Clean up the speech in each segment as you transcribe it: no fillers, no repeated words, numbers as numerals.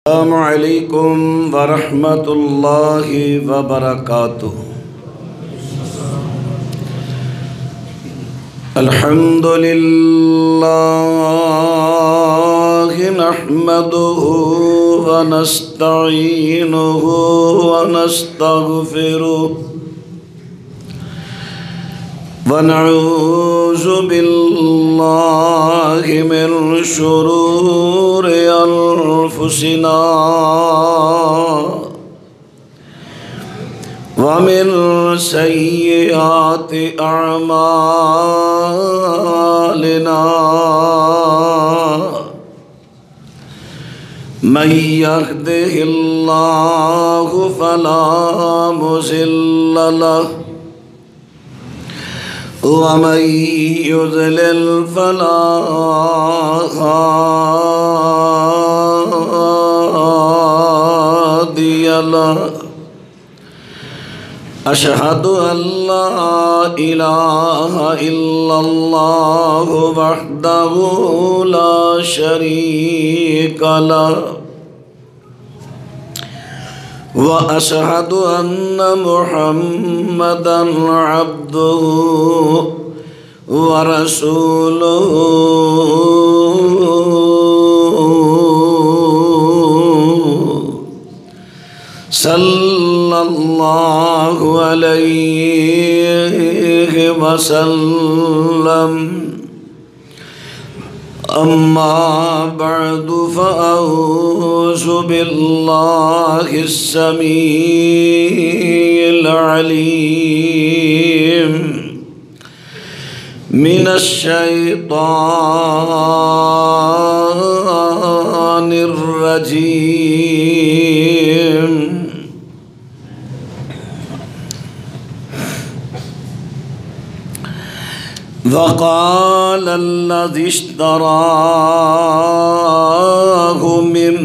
السلام علیکم ورحمۃ اللہ وبرکاتہ۔ الحمد للہ نحمدہ ونستعینہ ونستغفرہ ونعوذ باللہ من شرور انفسنا ومن سیئات اعمالنا من یہدہ اللہ فلا مضل لہ ومن يضلل فلا هادي له أشهد أن لا إله إلا الله وحده لا شريك له وأشهد أن محمدًا عبده ورسوله صلى الله عليه وسلم أما بعد فأعوذ بالله السميع العليم من الشيطان الرجيم وقال الذي اشتراه من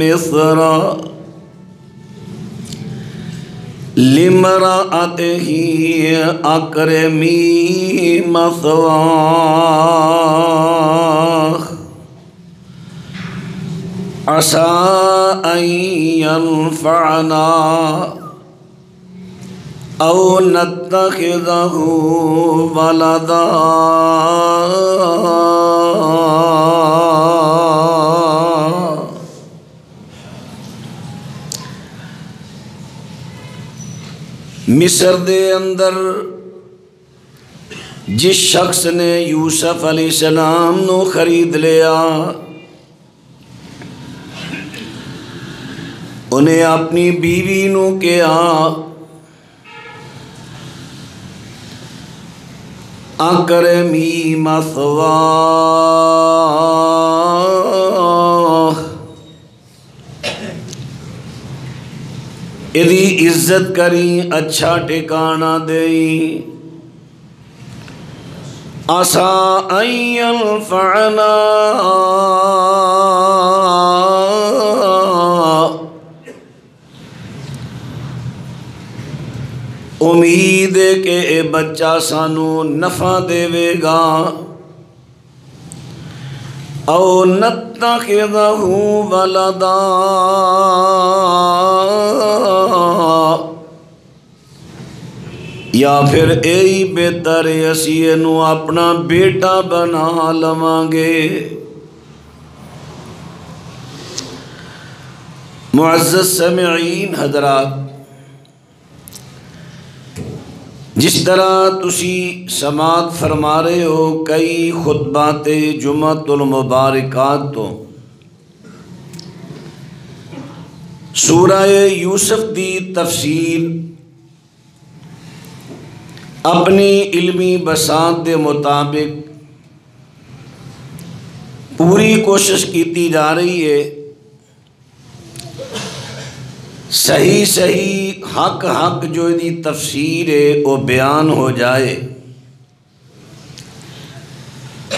مصر لامرأته أكرمي مثواه عسى أن ينفعنا أو نتخذه ولدا مصر دے اندر جس شخص نے یوسف علیہ السلام نو خرید لیا انہیں اپنی بیوی نو کہا اکرمی مثواہ ادھی عزت کریں اچھا ٹھکانہ دیں عسیٰ ان ینفعنا امید ہے کہ اے بچہ سانو نفع دے گا او نتخذہ ولدا یا پھر ایہی بہتر ہے اسی انو اپنا بیٹا بنا لوانگے۔ معزز سامعین حضرات، جس طرح تسی سماعت فرما رہے ہو کئی خطبات جمعۃ المبارکات تو سورہ یوسف دی تفسیر اپنی علمی بساط دے مطابق پوری کوشش کیتی جا رہی ہے صحیح حق جو دی تفسیر ہے وہ بیان ہو جائے،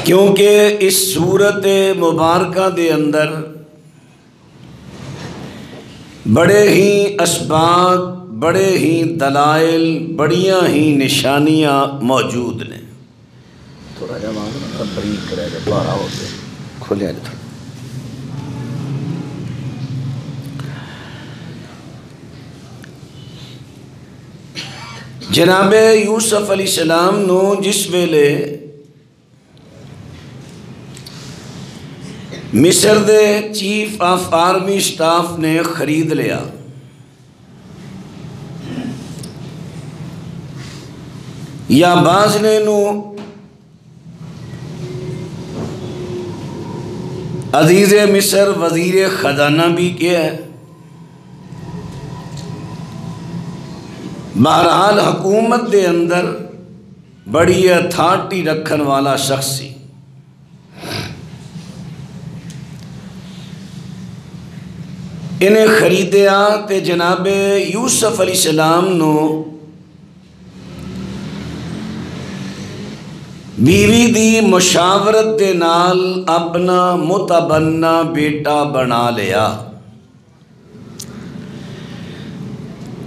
کیونکہ اس صورت مبارکہ دے اندر بڑے ہی اسباق، بڑے ہی دلائل، بڑیاں ہی نشانیاں موجود نے۔ تھوڑا جا بریک کرے گا، باہر آؤ کھولے آج تھوڑا۔ جناب یوسف علیہ السلام نو جس ویلے مصر دے چیف آف آرمی سٹاف نے خرید لیا، یا بعض نے نو عزیز مصر وزیر خزانہ بھی کیا ہے، بہرحال حکومت دے اندر بڑی اتھارٹی رکھن والا شخص سی۔ انہیں خریدیا تے جناب یوسف علیہ السلام نو بیوی دی مشاورت دے نال اپنا متبنہ بیٹا بنا لیا۔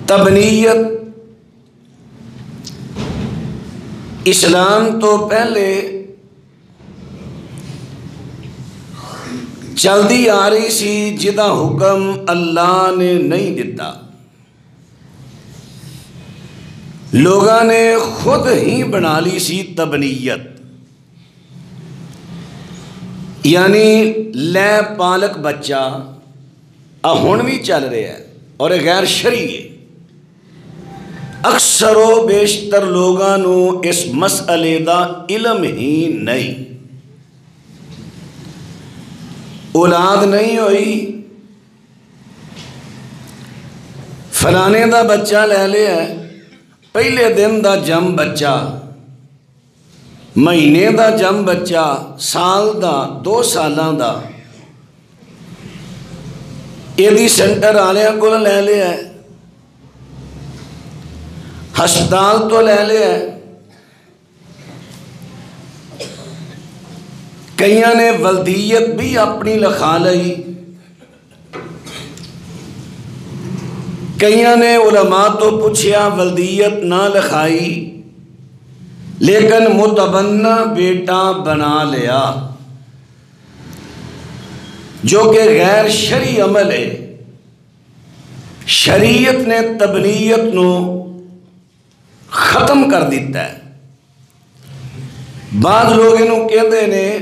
تبنیت اسلام تو پہلے چلدی آ رہی سی، جدا حکم اللہ نے نہیں دیتا، لوگاں نے خود ہی بنا لی سی تبنیت، یعنی لے پالک بچہ ہن بھی چل رہا ہے اور غیر شرعی ہے۔ اکثر و بیشتر لوگاں نو اس مسئلے دا علم ہی نہیں، اولاد نہیں ہوئی، فلانے دا بچہ لے لیا ہے، پہلے دن دا جم بچہ، مہینے دا جم بچہ، سال دا، 2 سالاں دا، ایدی سینٹر آلیاں کو لے لیا ہے، ہسپتال تو لے لیا ہے، کئیاں نے ولدیت بھی اپنی لکھا لئی، کئیاں نے علماء تو پوچھیا ولدیت نہ لکھائی لیکن متبنہ بیٹا بنا لیا، جو کہ غیر شرعی عمل ہے۔ شریعت نے تبنیت نو ختم کر دیتا ہے۔ بعض لوگ انہوں کہتے ہیں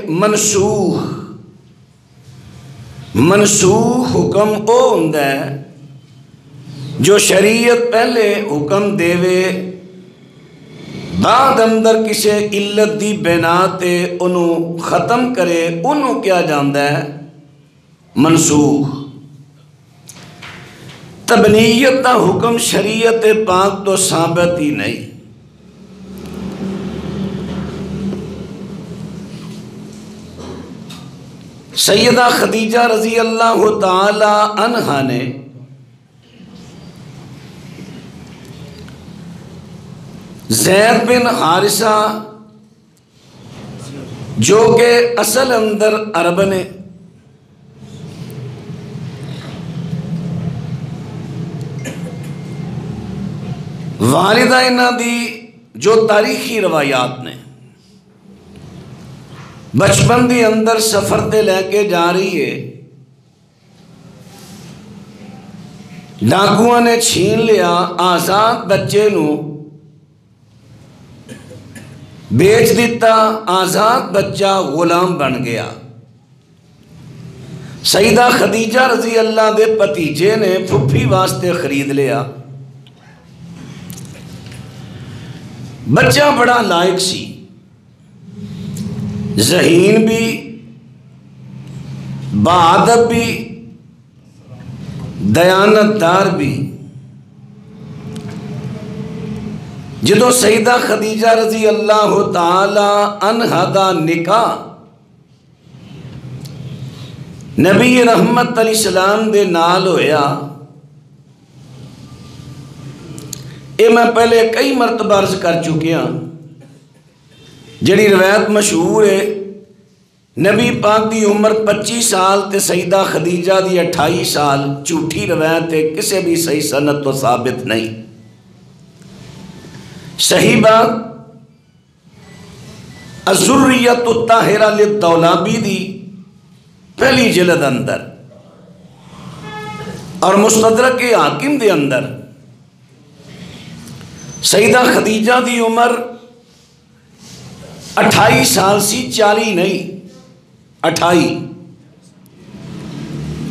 منسوخ حکم او ہوندا ہے جو شریعت پہلے حکم دے وے، بعد اندر کسے علت دی بنا تے انہوں ختم کرے، انہوں کیا جاندا ہے منسوخ۔ تبنیت دا حکم شریعت پاک تو ثابت ہی نہیں۔ سیدہ خدیجہ رضی اللہ تعالی عنہا نے زید بن حارثہ جو کہ اصل اندر عرب نے، والدہ انہاں دی جو تاریخی روایات نے، بچپن دی اندر سفر تے لے کے جا رہی ہے، ڈاکوؤں نے چھین لیا، آزاد بچے نو بیچ دیتا، آزاد بچہ غلام بن گیا۔ سیدہ خدیجہ رضی اللہ دے بھتیجے نے پھپھی واسطے خرید لیا۔ بچہ بڑا لائق سی، ذہین بھی، باادب بھی، دیانتدار بھی۔ جدو سیدہ خدیجہ رضی اللہ تعالی عنہا دا نکاح نبی رحمت علیہ السلام دے نال ہویا، یہ میں پہلے کئی مرتبہ عرض کر چکیا، جڑی روایت مشہور ہے، نبی پاک دی عمر 25 سال تے سیدہ خدیجہ دی 28 سال، جھوٹی روایت ہے، کسے بھی صحیح سند تو ثابت نہیں۔ صحیح بات الذریۃ الطاہرہ للدولابی دی پہلی جلد اندر اور مستدرک حاکم دے اندر سیدہ خدیجہ دی عمر 28 سال سی، 40 نہیں، 28.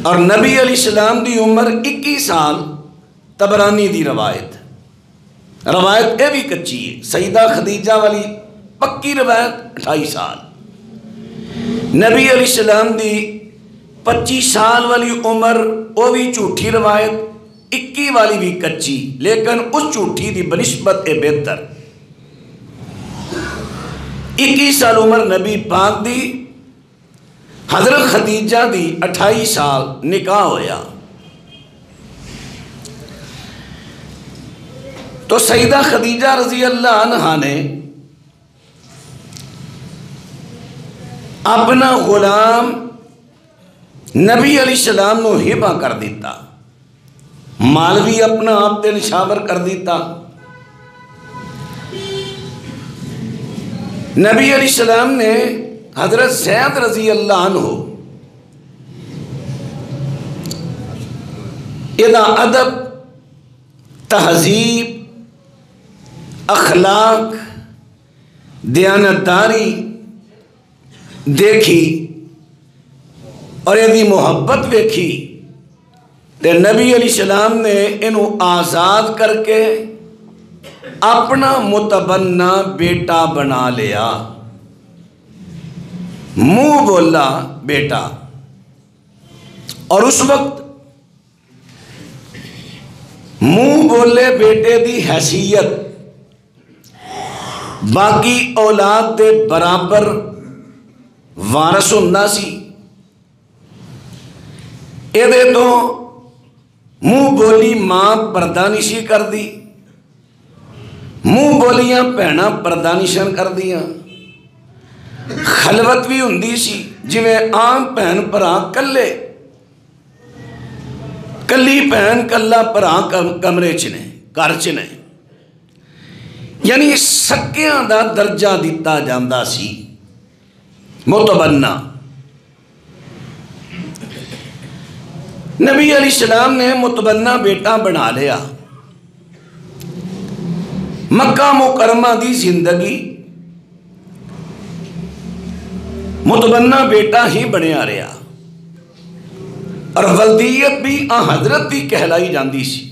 اور نبی علیہ السلام دی عمر 21 سال. تبرانی دی روایت یہ بھی کچی ہے. سیدہ خدیجہ والی پکی روایت 28 سال. نبی علیہ السلام دی 25 سال والی عمر وہ بھی جھوٹھی روایت، 21 والی بھی کچی، لیکن اس جھوٹھی دی بنسبت بہتر. 21 سال عمر نبی پاک دی، حضرت خدیجہ دی 28 سال نکاح ہویا. تو سیدہ خدیجہ رضی اللہ عنہا نے اپنا غلام نبی علیہ السلام نو ہبہ کر دیتا، مال بھی اپنا آپ تے نشاور کر دیتا. نبی علیہ السلام نے حضرت زید رضی اللہ عنہ ادا ادب، تہذیب، اخلاق، دیانتداری دیکھی اور یہ محبت ویکھی تے نبی علیہ السلام نے انہوں آزاد کر کے اپنا متبنہ بیٹا بنا لیا. منہ بولا بیٹا. اور اس وقت منہ بولے بیٹے دی حیثیت باقی اولاد دے برابر وارث ہوندا سی. یہ تو منہ بولی ماں پردہ نشی کر دی، منہ بولیاں بھیناں پردہ نشان کر دیا. خلوت بھی ہوندی سی جویں عام بھین بھرا کلے، کلی بھین کلا بھرا کمرے چ نے، گھر چ نے، یعنی سکیاں دا درجہ دیتا جاندا سی. متبنہ نبی علیہ السلام نے متبنہ بیٹا بنا لیا. مکہ مکرمہ دی زندگی متبنہ بیٹا ہی بنیا رہا اور ولدیت بھی حضرت دی کہلائی جاندی سی.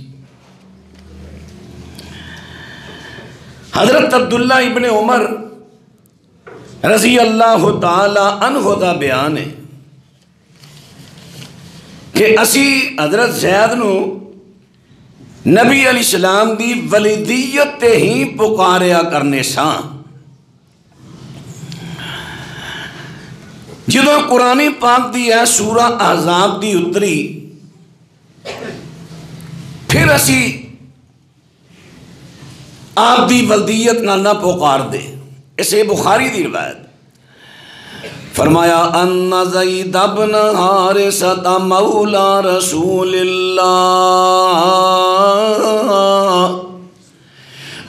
حضرت عبداللہ ابن عمر رضی اللہ تعالی عنہ دا بیان ہے کہ اسی حضرت زید نو نبی علیہ السلام دی ولیدیت تے ہی پکاریا کرنے ساں. جدو قرآن پاک دی ہے سورہ احزاب دی اتری، پھر اسی آپ دی ولدیت نہ پکار دے. اسے بخاری دی روایت فرمایا ان زید بن حارثہ مولا رسول اللہ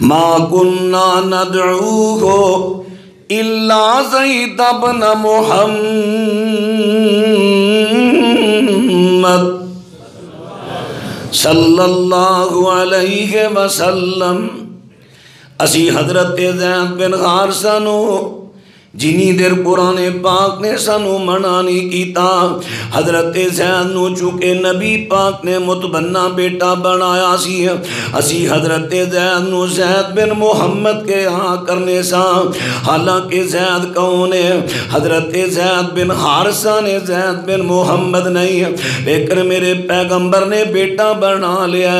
ما کننا ندعوہ الا زید بن محمد صلی اللہ علیہ وسلم. اسی حضرت زید بن حارثہ نو جنی دیر قرآن پاک نے سانو منع نہیں کیتا. حضرت زید نو چونکہ نبی پاک نے متبنہ بیٹا بنایا سی، اسی حضرت زید نو زید بن محمد کے ہاں کرنے سا. حالانکہ زید کون ہے؟ حضرت زید بن حارثہ نے زید بن محمد نہیں، لیکن میرے پیغمبر نے بیٹا بنا لیا.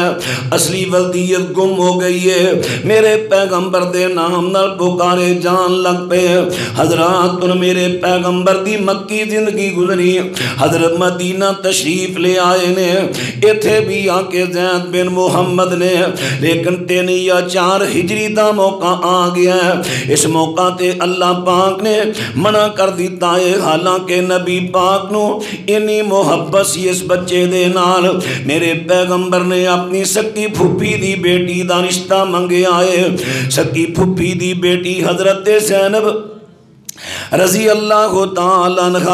اصلی ولدیت گم ہو گئی ہے. میرے پیغمبر دے نام نال پکارے جان لگ پے. حضرات میرے پیغمبر دی مکی زندگی گزری، حضرت مدینہ تشریف لے آئے نے، ایتھے بھی آ کے زید بن محمد نے، لیکن 3 یا 4 ہجری دا موقع آ گیا ہے. اس موقع تے اللہ پاک نے منع کر دیتا ہے. حالانکہ نبی پاک نو انی محبت سی اس بچے دے نال. میرے پیغمبر نے اپنی سکی پھوپھی دی بیٹی دا رشتہ منگیا ہے. سکی پھوپھی دی بیٹی حضرت زینب رضی اللہ تعالیٰ عنہ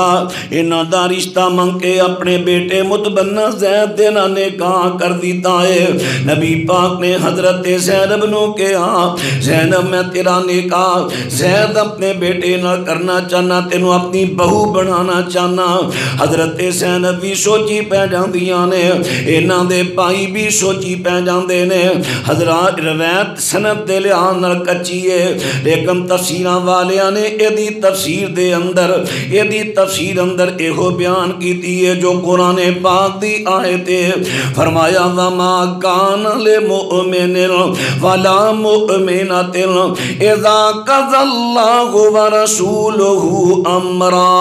انہاں دا رشتہ منگ کے اپنے بیٹے متبنہ زید دے نال نکاح کر دیتا ہے۔ نبی پاک نے حضرت زینب نو کہا زینب میں تیرا نکاح زید اپنے بیٹے نال کرنا چاہنا، تینوں اپنی بہو بنانا چاہنا۔ حضرت زینب بھی سوچی پہ جاندیاں نے، انہاں دے بھائی بھی سوچی پہ جاندے نے۔ حضرات روایت سند دے لحاظ نال کچی ہے، لیکن تفسیراں والیاں نے ایدی تفسیر دے اندر تفسیر اندر ایہو بیان کیتی ہے جو قرآن پاک دی آیت ہے۔ فرمایا وَمَا كَانَ لِمُؤْمِنٍ وَلَا مُؤْمِنَةٍ إِذَا قَضَى اللَّهُ وَرَسُولُهُ أَمْرًا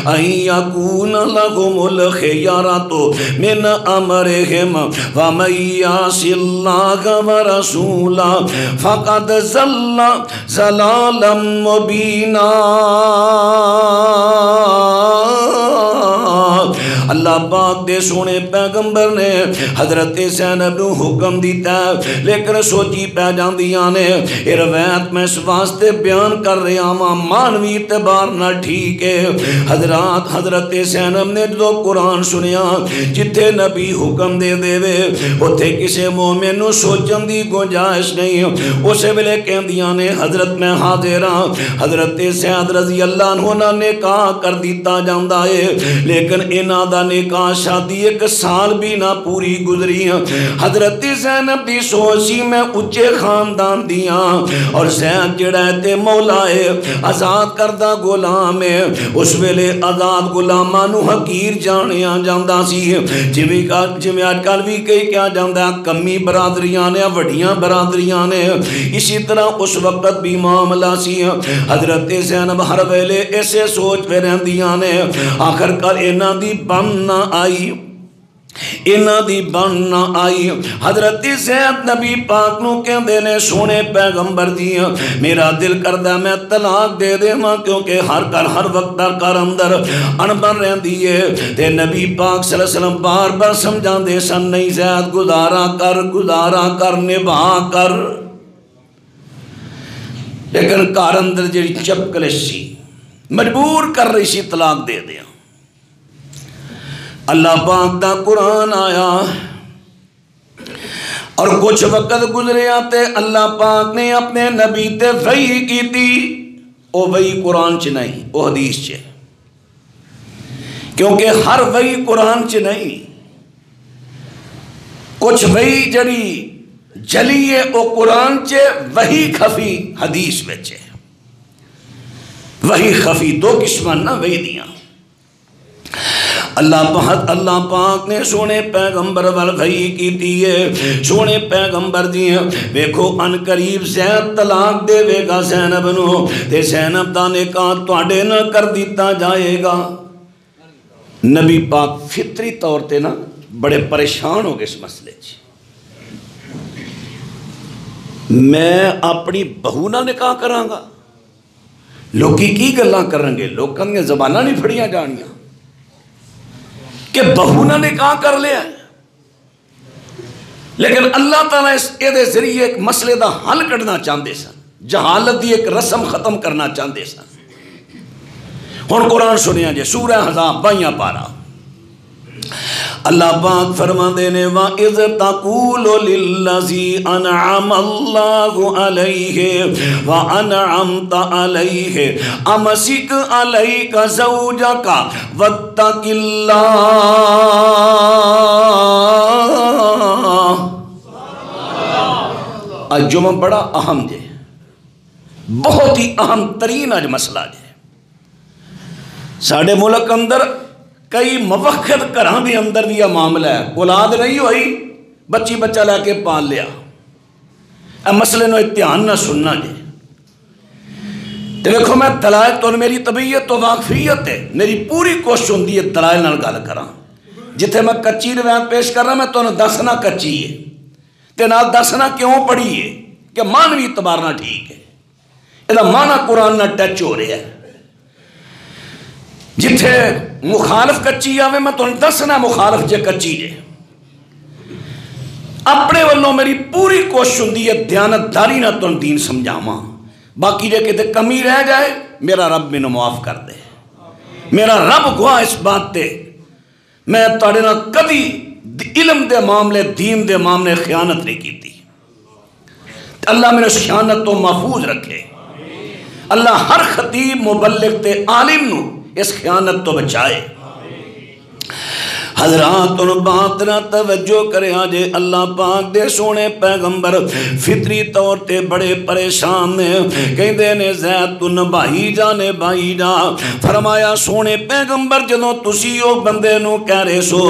أَن يَكُونَ لَهُمُ الْخِيَرَةُ مِنْ أَمْرِهِمْ وَمَن يَعْصِ اللَّهَ وَرَسُولَهُ فَقَدْ ضَلَّ ضلالا مبینا۔ اللہ پاک دے سونے پیغمبر نے حضرت زینب نو حکم دیتا ہے، لیکن سوچی پہ جاندیاں نے یہ روایت میں اس واسطے بیان کر رہا ہوں مانوی اعتبار نہ ٹھیک ہے۔ حضرت زینب نے جو قرآن سنیا جتھے نبی حکم دے دے وے اتھے کسے مومن نو سوچن دی گنجائش نہیں، اسے ویلے کہندیاں نے حضرت میں حاضر ہاں۔ حضرت زید رضی اللہ عنہ نے نکاح کر دیتا جاندا ہے، لیکن انہاں دا نکاح شادی ایک سال بھی نہ پوری گزری۔ حضرت زینب دی سوچی میں اچے خاندان دیاں اور زید جڑا ہے تے مولا ہے، آزاد کردہ غلام ہے۔ اس ویلے آزاد غلاماں نو حقیر جانیا جاندا سی، جویں اج کل بھی کئی کیا جاندا کمی برادریاں نے وڈیاں برادریاں نے، اسی طرح اس وقت بھی معاملہ سی۔ حضرت زینب ہر ویلے ایسے سوچ پہ رہندیاں نے، آخر کار انہاں دی بن نہ آئی۔ حضرت زید نبی پاک نو کہندے نے سونے پیغمبر دی میرا دل کردہ میں طلاق دے دے ماں، کیونکہ ہر وقت در اندر انبن رہندی ہے۔ تے نبی پاک صلی اللہ علیہ وسلم بار بار سمجھان دے سن نہیں زید گزارا کر نبھا کر، لیکن کار اندر جڑی چپکلش سی مجبور کر رہی سی طلاق دے دیا۔ اللہ پاک دا قرآن آیا اور کچھ وقت گزرے آتے اللہ پاک نے اپنے نبی تے وحی کی تھی۔ او وحی قرآن چ نہیں، او حدیث چ، کیونکہ ہر وحی قرآن چ نہیں، کچھ وحی جڑی جلی ہے او قرآن چ، وحی خفی حدیث وچ ہے۔ وحی خفی دو قسمان نہ وحی دیاں۔ اللہ پاک نے سونے پیغمبر وال وحی کیتی ہے، سونے پیغمبر دیاں ویکھو ان قریب زید طلاق دے وے گا زینب نو، تے زینب دا نکاح تواڈے نہ کر دیتا جائے گا۔ نبی پاک فطری طور تے نا بڑے پریشان ہو گئے اس مسئلے چ، میں اپنی بہو نہ نکاح کراں گا، لوکی کی گلاں کریں گے، لوکاں دی زباناں نہیں پھڑیاں جانیاں کہ بہو نہ نکاح کر لیا۔ لیکن اللہ تعالیٰ اس دے ذریعے ایک مسئلے دا حل کرنا چاہتے سن، جہالت دی ایک رسم ختم کرنا چاہتے سن۔ ہن قرآن سنیا جے سورہ احزاب 22 پارہ، اللہ پاک فرماندے نے وَإِذْ تَقُولُ لِلَّذِي أَنْعَمَ اللَّهُ عَلَيْهِ وَأَنْعَمْتَ عَلَيْهِ أَمْسِكْ عَلَيْكَ زَوْجَكَ وَاتَّقِ اللَّهَ۔ آج جمعہ بڑا اہم جے، بہت ہی اہم ترین آج مسئلہ جے۔ ساڑھے ملک اندر کئی موقت گھران دی اندر بھی یہ معاملہ ہے، اولاد نہیں ہوئی بچی بچہ لے کے پال لیا۔ اے مسئلے نو اتحان نہ سننا جے۔ دیکھو میں دلائل تو میری طبیعت تو واقفیت ہے، میری پوری کوشش ہوندی ہے دلائل نال گل کراں۔ جتھے میں کچی روایت پیش کر رہا میں تو دسنا کچی ہے تے نال دسنا کیوں پڑھی ہے کہ مانوی اعتبار نہ ٹھیک ہے، یہ معنی قرآن نہ ٹچ ہو رہا ہے۔ جتھے مخالف کچی آوے میں تو دسنا مخالف جے کچی جے۔ اپنے والوں میری پوری کوشش ہوندی ہے دیانت داری نہ تو دین سمجھاواں، باقی جے کتے کمی رہ جائے میرا رب مینوں معاف کر دے. میرا رب گواہ اس بات تے میں تواڈے نال کبھی علم دے معاملے دین دے معاملے خیانت نہیں کیتی. اللہ میرے اس خیانت تو محفوظ رکھے. اللہ ہر خطیب مبلغ تے عالم نو اس خیانت تو بچائے. حضرات ان بات نہ توجہ کرے آجے اللہ پاک دے سونے پیغمبر فطری طور تے بڑے پریشان نے کہندے نے زید تو نبھائی جا. فرمایا سونے پیغمبر جدوں تسی او بندے نو کہہ رہے سو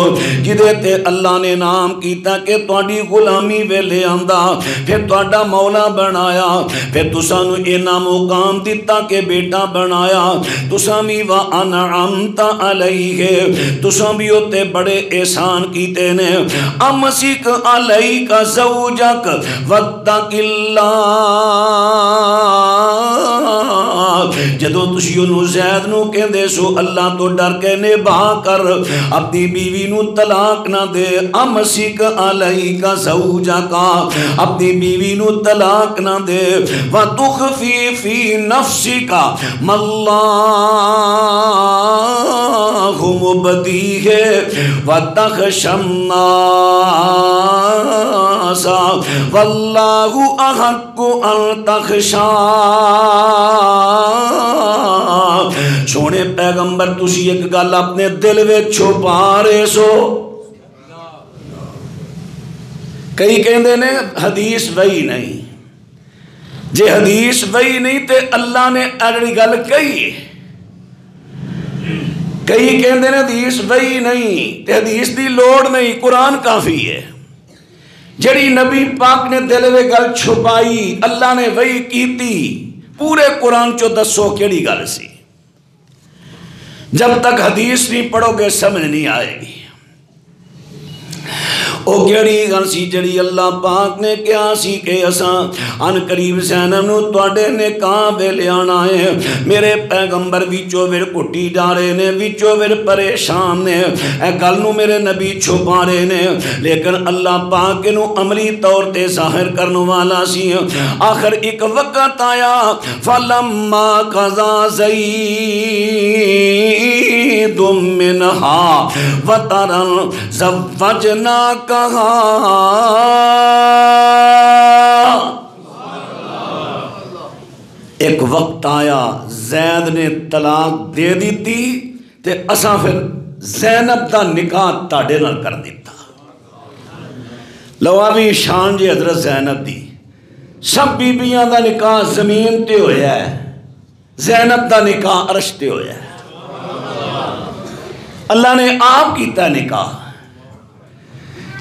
جدے تے اللہ نے نام کیتا کہ تواڈی غلامی ویلے آندا پھر تواڈا مولا بنایا پھر تساں نو اینا مقام دتا کہ بیٹا بنایا تساں وی وانعمت علیہ تساں بھی تے بڑے احسان کیتے نے امسک علیک زوجک واتق اللہ جدوں تسی انہوں زید نو کہندے سو اللہ تو ڈر کے نبھا کر اپنی بیوی نو طلاق نہ دے امسک علیک زوجک اپنی بیوی نو طلاق نہ دے وتخفی فی نفسک ما اللہ مبدیہ وَتَخْشَ النَّاسَ وَاللَّهُ أَحَقُّ أَن تَخْشَى. سونے پیغمبر تسی ایک گل اپنے دل میں چھپا رہے سو. کئی کہندے نے حدیث وہی نہیں. جے حدیث وہی نہیں تے اللہ نے اگلی گل کہی. کئی کہندے نے حدیث وہی نہیں تے حدیث دی لوڑ نہیں قرآن کافی ہے. جڑی نبی پاک نے دل میں گل چھپائی اللہ نے وہی کیتی پورے قرآن چو دسو کیڑی گل سی. جب تک حدیث نہیں پڑھو گے سمجھ نہیں آئے گی. او کیڑی گل سی جڑی اللہ پاک نے کیا سی کہ اساں ان قریب زینب نو تواڈے نکاح ویلے آنا ہے. میرے پیغمبر وچوں ویر کٹی جا رہے نے وچوں ویر پریشان نے اے گل نو میرے نبی چھپا رہے نے لیکن اللہ پاک نو عملی طور تے ظاہر کرن والا سی. آخر ایک وقت آیا فلما قضا زید منہا وطرا زوجنا کہا. ایک وقت آیا زید نے طلاق دے دیتی تے اساں پھر زینب دا نکاح تاڑے نال کر دیتا. لواوی شان جی حضرت زینب دی سب بیبیاں دا نکاح زمین تے ہویا ہے زینب دا نکاح عرش تے ہویا ہے. اللہ نے آپ کیتا نکاح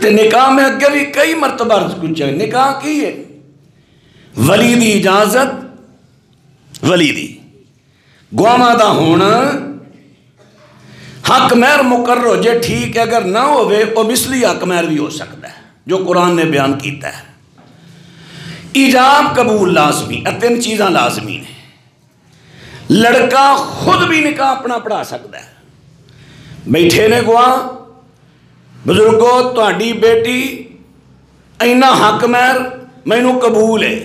تے نکاح میں اگے بھی کئی مرتبہ کچھ ہے. نکاح کی ہے ولی دی اجازت ولی دی گواما دا ہونا حق مہر مقرر ہو جے ٹھیک ہے اگر نہ ہوئے وہ مثلی حق مہر بھی ہو سکتا ہے جو قرآن نے بیان کیتا ہے. ایجاب قبول لازمی تین چیزاں لازمی ہیں. لڑکا خود بھی نکاح اپنا پڑھا سکتا ہے. بیٹھے نے گواہ بزرگو تہاڈی بیٹی اینا حق مہر مینوں قبول ہے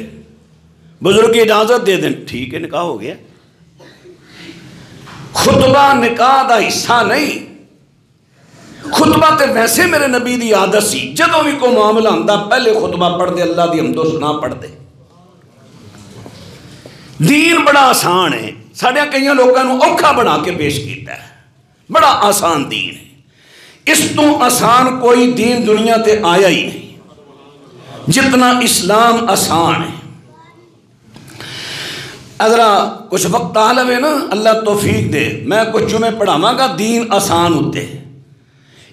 بزرگ کی اجازت دے دیں ٹھیک ہے نکاح ہو گیا. خطبہ نکاح دا حصہ نہیں. خطبہ تے ویسے میرے نبی دی عادت سی جدوں بھی کوئی معاملہ ہوندا پہلے خطبہ پڑھ دے اللہ دی حمد و ثنا پڑھ دے. دین بڑا آسان ہے ساڈے کئی لوگوں نے اوکھا بنا کے پیش کیتا ہے. بڑا آسان دین ہے. اس تو آسان کوئی دین دنیا تے آیا ہی نہیں جتنا اسلام آسان ہے. ادرا کچھ وقت عالم ہے نا اللہ توفیق دے میں کچھ جمعے پڑھاواں گا دین آسان ہوتے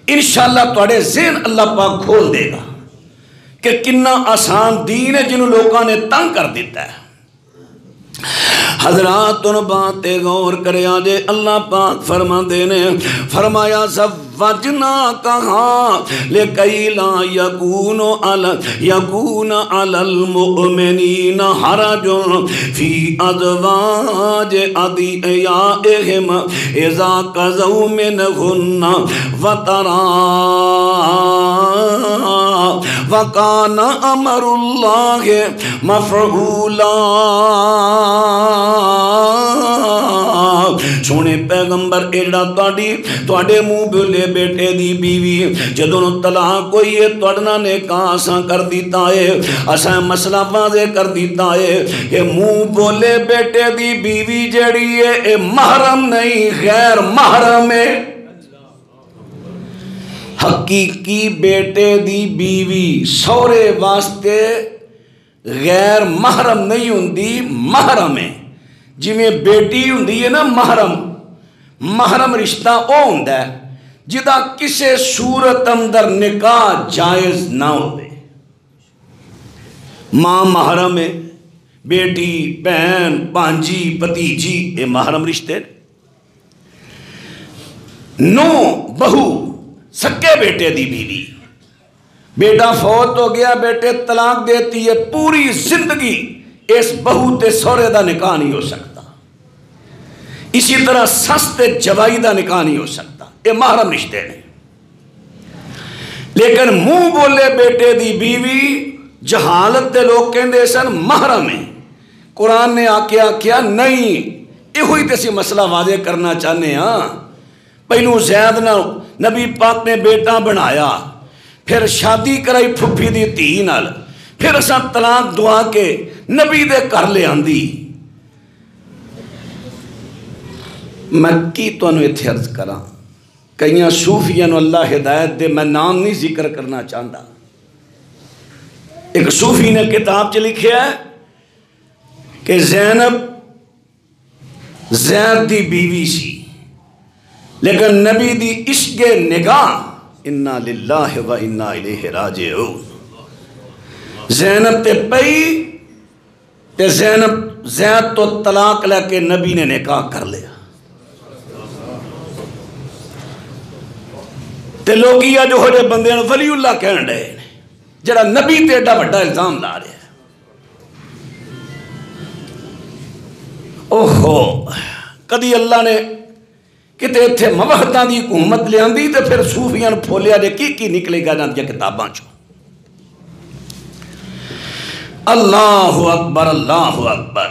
انشاءاللہ تواڈے ذہن اللہ پاک کھول دے گا کہ کنا آسان دین ہے جنہوں لوگوں نے تنگ کر دیتا ہے. حضرات ان باتیں غور کرے آجے اللہ پاک فرما دینے فرمایا زوجنا کہا لکئی لا یکون علی المؤمنین حرج فی ازواج ادعیائہم اذا قضوا منہن وطرا وَقَانَ أَمْرُ اللَّهِ مَفْعُولًا۔ سونے پیغمبر ایڑا تواڈے منہ بولے بیٹے دی بیوی جدوں طلاق ہوئی ہے تواڈنا نکاح اساں کر دیتا ہے، اساں مسئلہ واضح کر دیتا ہے کہ منہ بولے بیٹے دی بیوی جڑی ہے اے محرم نہیں غیر محرم ہے۔ حقیقی بیٹے دی بیوی سورے واسطے غیر محرم نہیں ہوندی، محرم ہے۔ جی میں بیٹی ہوندی ہے نا محرم، محرم رشتہ او ہوندا ہے جدا کسے صورت اندر نکاح جائز نہ ہوئے۔ ماں محرم ہے، بیٹی، بہن، پانجی، بھتیجی، یہ محرم رشتے۔ نو بہو سکے بیٹے دی بیوی، بیٹا فوت ہو گیا، بیٹے طلاق دیتی ہے، پوری زندگی اس بہو تے سورے دا نکاح نہیں ہو سکتا۔ اسی طرح سس تے جوائی دا نکاح نہیں ہو سکتا، یہ محرم رشتے نے۔ لیکن منہ بولے بیٹے دی بیوی جہالت دے لوگ کہندے سن محرم ہے، قرآن نے آکیا نہیں، یہ ہوئی تیسی مسئلہ واضح کرنا چاہنے ہاں۔ پہلو زید نہ نبی پاک نے بیٹا بنایا، پھر شادی کرائی پھپھی دی تھی نال، پھر اساں طلاق دعا کے نبی دے کر لے آندی۔ میں کی تو انہوں اتھے عرض کرا کئیاں صوفیاں اللہ ہدایت دے، میں نام نہیں ذکر کرنا چاہتا۔ ایک صوفی نے کتاب چ لکھیا ہے کہ زینب زید دی بیوی سی، لیکن نبی دی عشق نگاہ انا للہ و انا الیہ راجعون۔ زینب تے پئی تے زینب زید تو طلاق لے کے نبی نے نکاح کر لیا۔ تے لوگی جو ہو جے بندے ولی اللہ کہن رہے ہیں جڑا نبی تے ایڈا بڑا الزام لا رہے ہیں۔ اوہو کدی اللہ نے کتے اتھے موحداں دی حکومت لے آندی تے پھر صوفیاں پھولیا دے کی نکلے گا نہ کتاباں چوں۔ اللہ اکبر، اللہ اکبر۔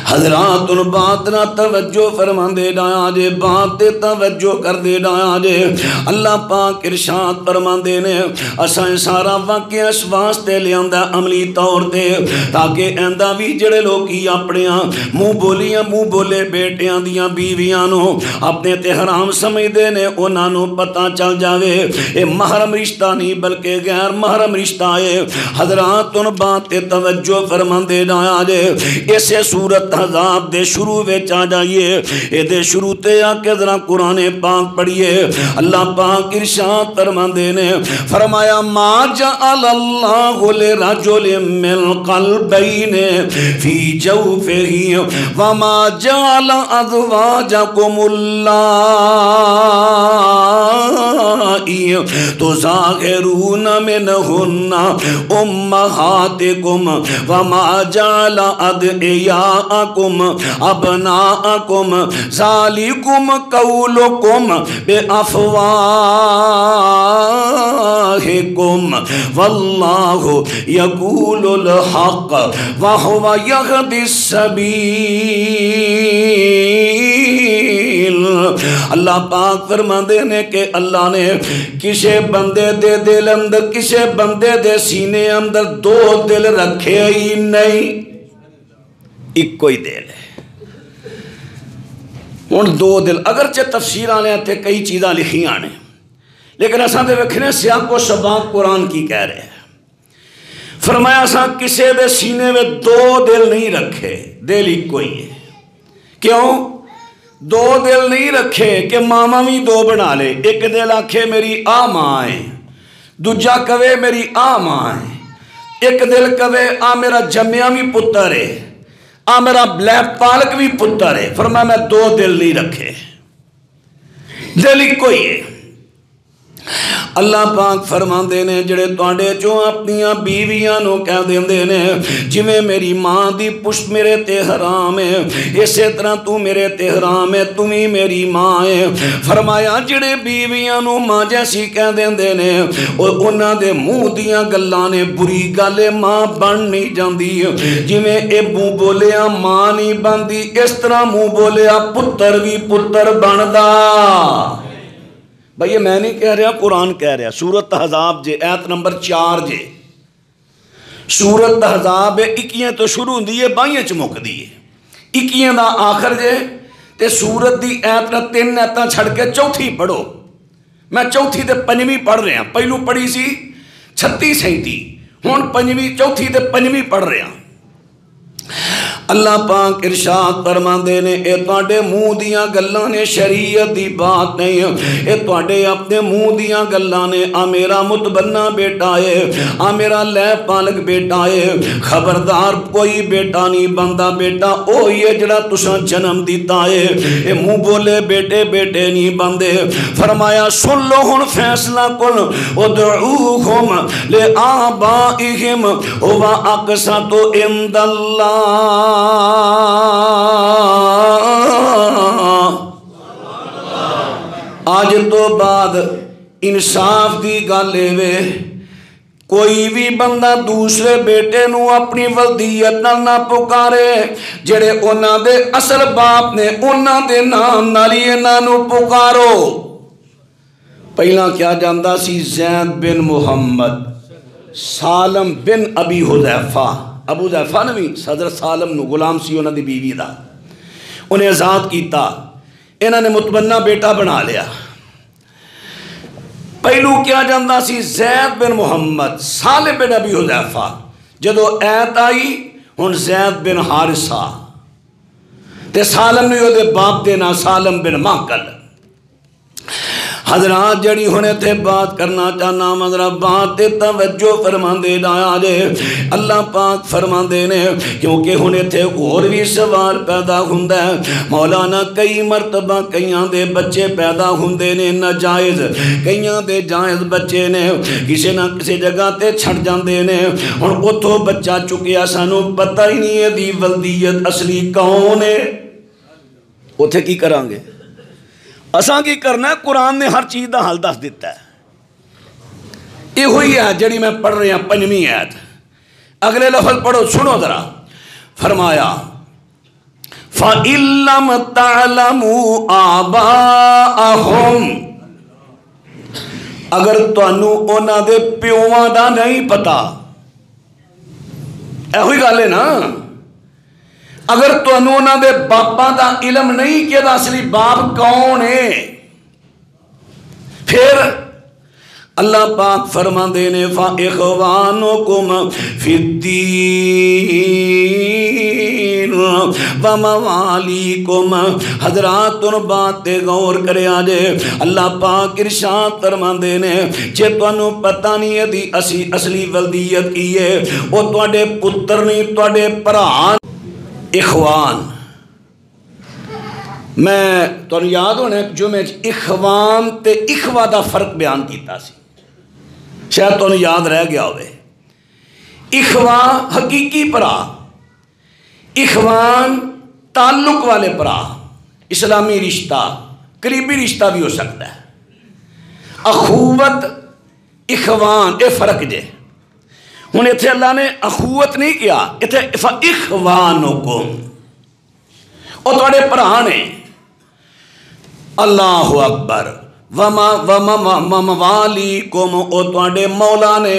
حضرات ان بات نہ توجہ فرما دے ڈایا جے، بات تے توجہ کر دے ڈایا جے۔ اللہ پاک ارشاد فرما دے نے اساں سارا واقعہ اس واسطے لیاندا عملی طور تے تاکہ ایندا بھی جڑے لوکی اپنے منہ بولے بیٹیاں دیاں بیویاں نو اپنے تے حرام سمجھدے نے انہاں نو پتہ چل جاوے اے محرم رشتہ نہیں بلکہ غیر محرم رشتہ ہے۔ حضرات ان بات تے توجہ فرما دے ڈایا جے۔ اسے سورت حزاب دے شروع وچ آ جائیے، اے دے شروع تے آ کے ذرا قرآن پاک پڑھیے۔ اللہ پاک ارشاد فرماندے نے فرمایا ما جعل اللہ لرجل من قلبین فی جوفہ وما جعل ازواجکم اللائی تظاہرون منہن امہاتکم وما جعل ادعیاءکم ابناءکم ذالکم قولکم بافواہکم واللہ یقول الحق وہو یہدی السبیل۔ اللہ پاک فرماندے نے کہ اللہ نے کسے بندے دے دل اندر کسے بندے دے سینے اندر دو دل رکھے ہی نہیں، ایک کوئی دل ہے۔ ان دو دل اگرچہ تفسیر آنے تے کئی چیزاں لکھیاں نے، لیکن اساں دے وکھنے سیاق و سباق قرآن کی کہہ رہے ہیں۔ فرمایا اساں کسے دے سینے میں دو دل نہیں رکھے، دل ایک کوئی ہے۔ کیوں دو دل نہیں رکھے کہ ماما بھی دو بنا لے، ایک دل آکھے میری آ ماں ہے، دوجا کہے میری آ ماں ہے، ایک دل کہے آ میرا جمعہ بھی پتر ہے، آ میرا بلیک پالک بھی پتر ہے۔ فرمایا میں دو دل نہیں رکھے، دل ایک کوئی ہے۔ اللہ پاک فرماندے نے جڑے تواڈے چوں اپنیاں بیویاں نو کہہ دیندے نے جویں میری ماں دی پشت میرے تے حرام ہے اسی طرح تو میرے تے حرام ہے تم ہی میری ماں ہے فرمایا جڑے بیویاں نو ماں جیسی کہہ دیندے نے انہاں دے منہ دیاں گلاں نے بری گل ماں بن نہیں جاندی جویں اے منہ بولیا ماں نہیں بندی اس طرح منہ بولیا پتر بھی پتر بندا بھئی یہ میں نہیں کہہ رہا قرآن کہہ رہا سورۃ احزاب جے آیت نمبر 4 جے سورۃ احزاب 21 تو شروع ہوندی ہے 22 چ مکدی ہے 21 دا آخر جے تے سورت دی آیت نہ 3 آیتاں چھڑ کے چوتھی پڑھو میں چوتھی تے پنجویں پڑھ رہا پہلو پڑھی سی 36 37 ہن پنجویں چوتھی تے پنجویں پڑھ رہا اللہ پاک ارشاد فرماندے نے اے تواڈے منہ دیاں گلاں نے شریعت دی بات نہیں اے تواڈے اپنے منہ دیاں گلاں نے آ میرا متبنہ بیٹا ہے آ میرا لے پالک بیٹا ہے خبردار کوئی بیٹا نہیں بندہ بیٹا اوہی ہے جڑا تساں جنم دیتا ہے اے منہ بولے بیٹے بیٹے نہیں بندے فرمایا سن لو ہن فیصلہ کن ادعوہم لآبائہم ہوا اقسط عند اللہ آج تو بعد انصاف دی گل وے کوئی بھی بندہ دوسرے بیٹے نو اپنی ولدیت نہ پکارے جڑے انہاں دے اصل باپ نے انہاں دے نام نال ہی انہاں نو پکارو پہلا کیا جاندا سی زید بن محمد سالم بن ابی حذیفہ ابو حذیفہ نے بھی صدر سالم نو غلام سی انہاں دی بیوی دا انہیں آزاد کیتا انہاں نے متبنہ بیٹا بنا لیا پہلو کیا جاندا سی زید بن محمد سالم بن ابی حذیفہ جدو ایت آئی ہن زید بن حارثہ تے سالم نے دے باپ دے نا سالم بن ماکل حضرات جڑی ہونے تھے بات کرنا چاہنا مذرا بات تے توجہ فرمان دے ڈایا جے اللہ پاک فرمان دے نے کیونکہ ہونے تھے اور بھی سوال پیدا ہوندہ ہے مولانا کئی مرتبہ کئیاں دے بچے پیدا ہوندے نے ناجائز کئیاں دے جائز بچے نے کسی نہ کسی جگہ تے چھڑ جاندے نے اور اتھو بچہ چکیا سانو پتہ ہی نہیں ہے دی ولدیت اصلی کون ہے اتھے کی کرانگے اساں کی کرنا ہے قرآن نے ہر چیز دا حل دس دیتا ہے یہ ہوئی ہے جڑی میں پڑھ رہی ہوں پنجویں آیت اگلے لفظ پڑھو سنو ذرا فرمایا فَإِن لَّمْ تَعْلَمُوا آبَاءَهُمْ اگر تانوں انہاں دے پیواں دا نہیں پتا اے ہوئی گل ہے نا اگر تو انہوں دے باپاں دا علم نہیں کہ دا اصلی باپ کون ہے پھر اللہ پاک فرمان دینے فَإِخْوَانُكُمْ فِي الدِّينِ وَمَوَالِيكُمْ حضرات ان بات تے غور کرے آجے اللہ پاک ارشاد فرمان دینے چھے تو انہوں پتہ نہیں ہے دی اصلی ولدیت کی ہے وہ توڑے پتر نہیں توڑے پران اخوان میں تو یاد ہونے جو میں اخوان تے اخوہ دا فرق بیان کیتا سی شاید تو یاد رہ گیا ہوئے اخوہ حقیقی پرا اخوان تعلق والے پرا اسلامی رشتہ قریبی رشتہ بھی ہو سکتا ہے اخوت اخوان اے فرق جے ہن اتھے اللہ نے اخوت نہیں کیا اتھے فَإِخْوَانُكُمْ اور توڑے پرہانے اللہ اکبر وَمَوَالِيكُمْ اور توڑے مولا نے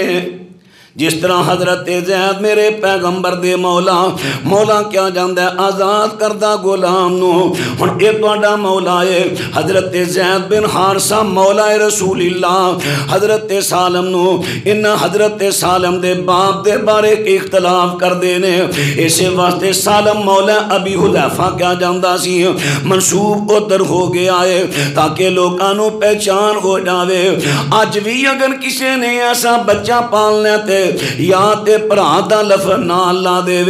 جس طرح حضرت زید میرے پیغمبر دے مولا کیا جاندہ ہے آزاد کردہ غلام نو ہن اے توڑا مولا ہے حضرت زید بن حارثہ مولا رسول اللہ حضرت سالم نو انہا حضرت سالم دے باپ دے بارے کے اختلاف کر دینے اسے واسطے سالم مولا ابی حذیفہ کیا جاندہ سی منصوب ادھر ہو گیا ہے تاکہ لوگانوں پہچان ہو جاوے آج بھی اگر کسی نے ایسا بچہ پالنے تے یا تے بھرا دا لفظ نہ لا دے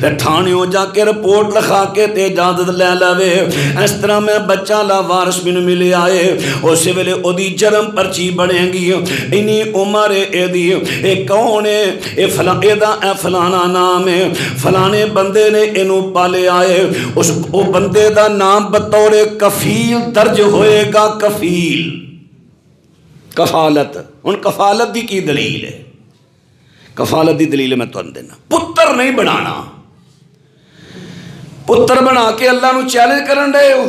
تے تھانیوں جا کے رپورٹ لکھا کے تے اجازت لے لے. اس طرح میں بچہ لا وارث مینوں ملے آئے اس ویلے او دی جرم پرچی بنے گی اینی عمر اے دی اے کون ہے اے فلاں اے دا اے فلانا نام ہے فلانے بندے نے اینو پالے آئے اس او بندے دا نام بطور کفیل درج ہوئے گا. کفیل کفالت ان کفالت دی کی دلیل ہے کفالت دی دلیل میں تمہیں دینا پتر نہیں بنانا پتر بنا کے اللہ نو چیلنج کرن دے ہو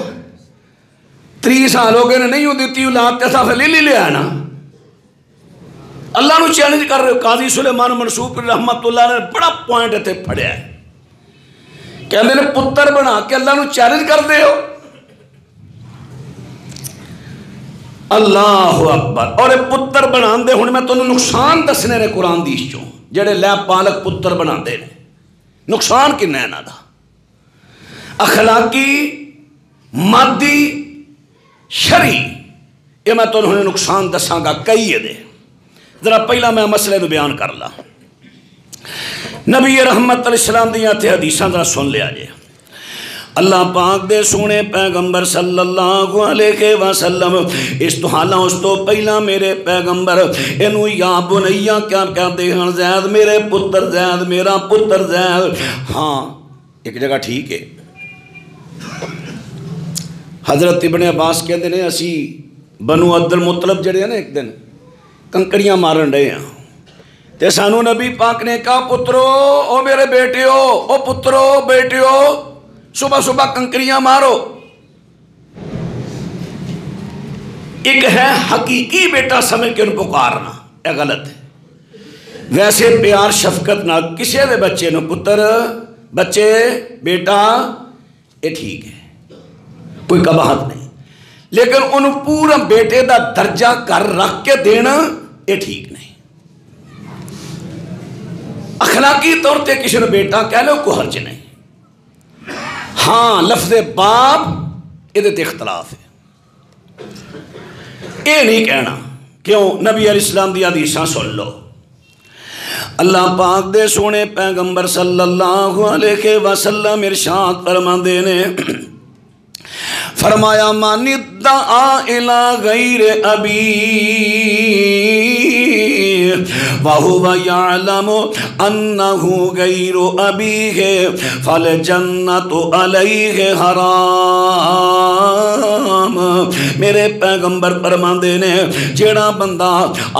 30 سال ہو گئے نہیں ہو دیتی اولاد تے صاف لے لیا نا اللہ نو چیلنج کر رہے ہو. قاضی سلیمان منصور رحمت اللہ نے بڑا پوائنٹ اتنے پڑھیا ہے کہ میں نے پتر بنا کے اللہ نو چیلنج کر دے ہو. اللہ اکبر. اور پتر بنا دے ہوں میں تمہیں نقصان دسنے نے قرآن دیش چوں جڑے لے پالک پتر بنا دے نے نقصان کنا ہے نا دا اخلاقی مادی شرعی یہ میں تمہیں نقصان دساں گا کئی ہے دے. ذرا پہلا میں مسئلے نو بیان کر لا. نبی رحمت علیہ السلام دیاں تے حدیثاں ذرا سن لیا جے. اللہ پاک دے سونے پیغمبر صلی اللہ علیہ وسلم اس تو حالاں اس تو پہلا میرے پیغمبر انہوں یا بنیا کیا کہتے ہیں زید میرے پتر زید میرا پتر زید. ہاں ایک جگہ ٹھیک ہے حضرت ابن عباس کہتے ہیں اسی بنو عبد المطلب جڑے ہیں نا ایک دن کنکڑیاں مارن رہے ہیں تے سانو نبی پاک نے کہا پترو او میرے بیٹیو او پترو بیٹیو صبح صبح کنکریاں مارو. ایک ہے حقیقی بیٹا سمجھ کے ان پکارنا یہ غلط ہے. ویسے پیار شفقت نہ کسی دے بچے نو پتر بچے بیٹا یہ ٹھیک ہے کوئی قباحت نہیں لیکن ان پورا بیٹے دا درجہ کر رکھ کے دینا یہ ٹھیک نہیں. اخلاقی طور تے کسی نے بیٹا کہہ لو کوئی حرج نہیں. ہاں لفظ باپ یہ اختلاف ہے یہ نہیں کہنا کیوں نبی علیہ السلام دی حدیثاں سن لو. اللہ پاک دے سونے پیغمبر صلی اللہ علیہ وسلم ارشاد فرماندے نے فرمایا من ادعا الی غیر ابی وَهُوَ يَعْلَمُ أَنَّهُ غَيْرُ أَبِيهِ فَالْجَنَّةُ عَلَيْهِ حرام. میرے پیغمبر فرماندے نے جیڑا بندہ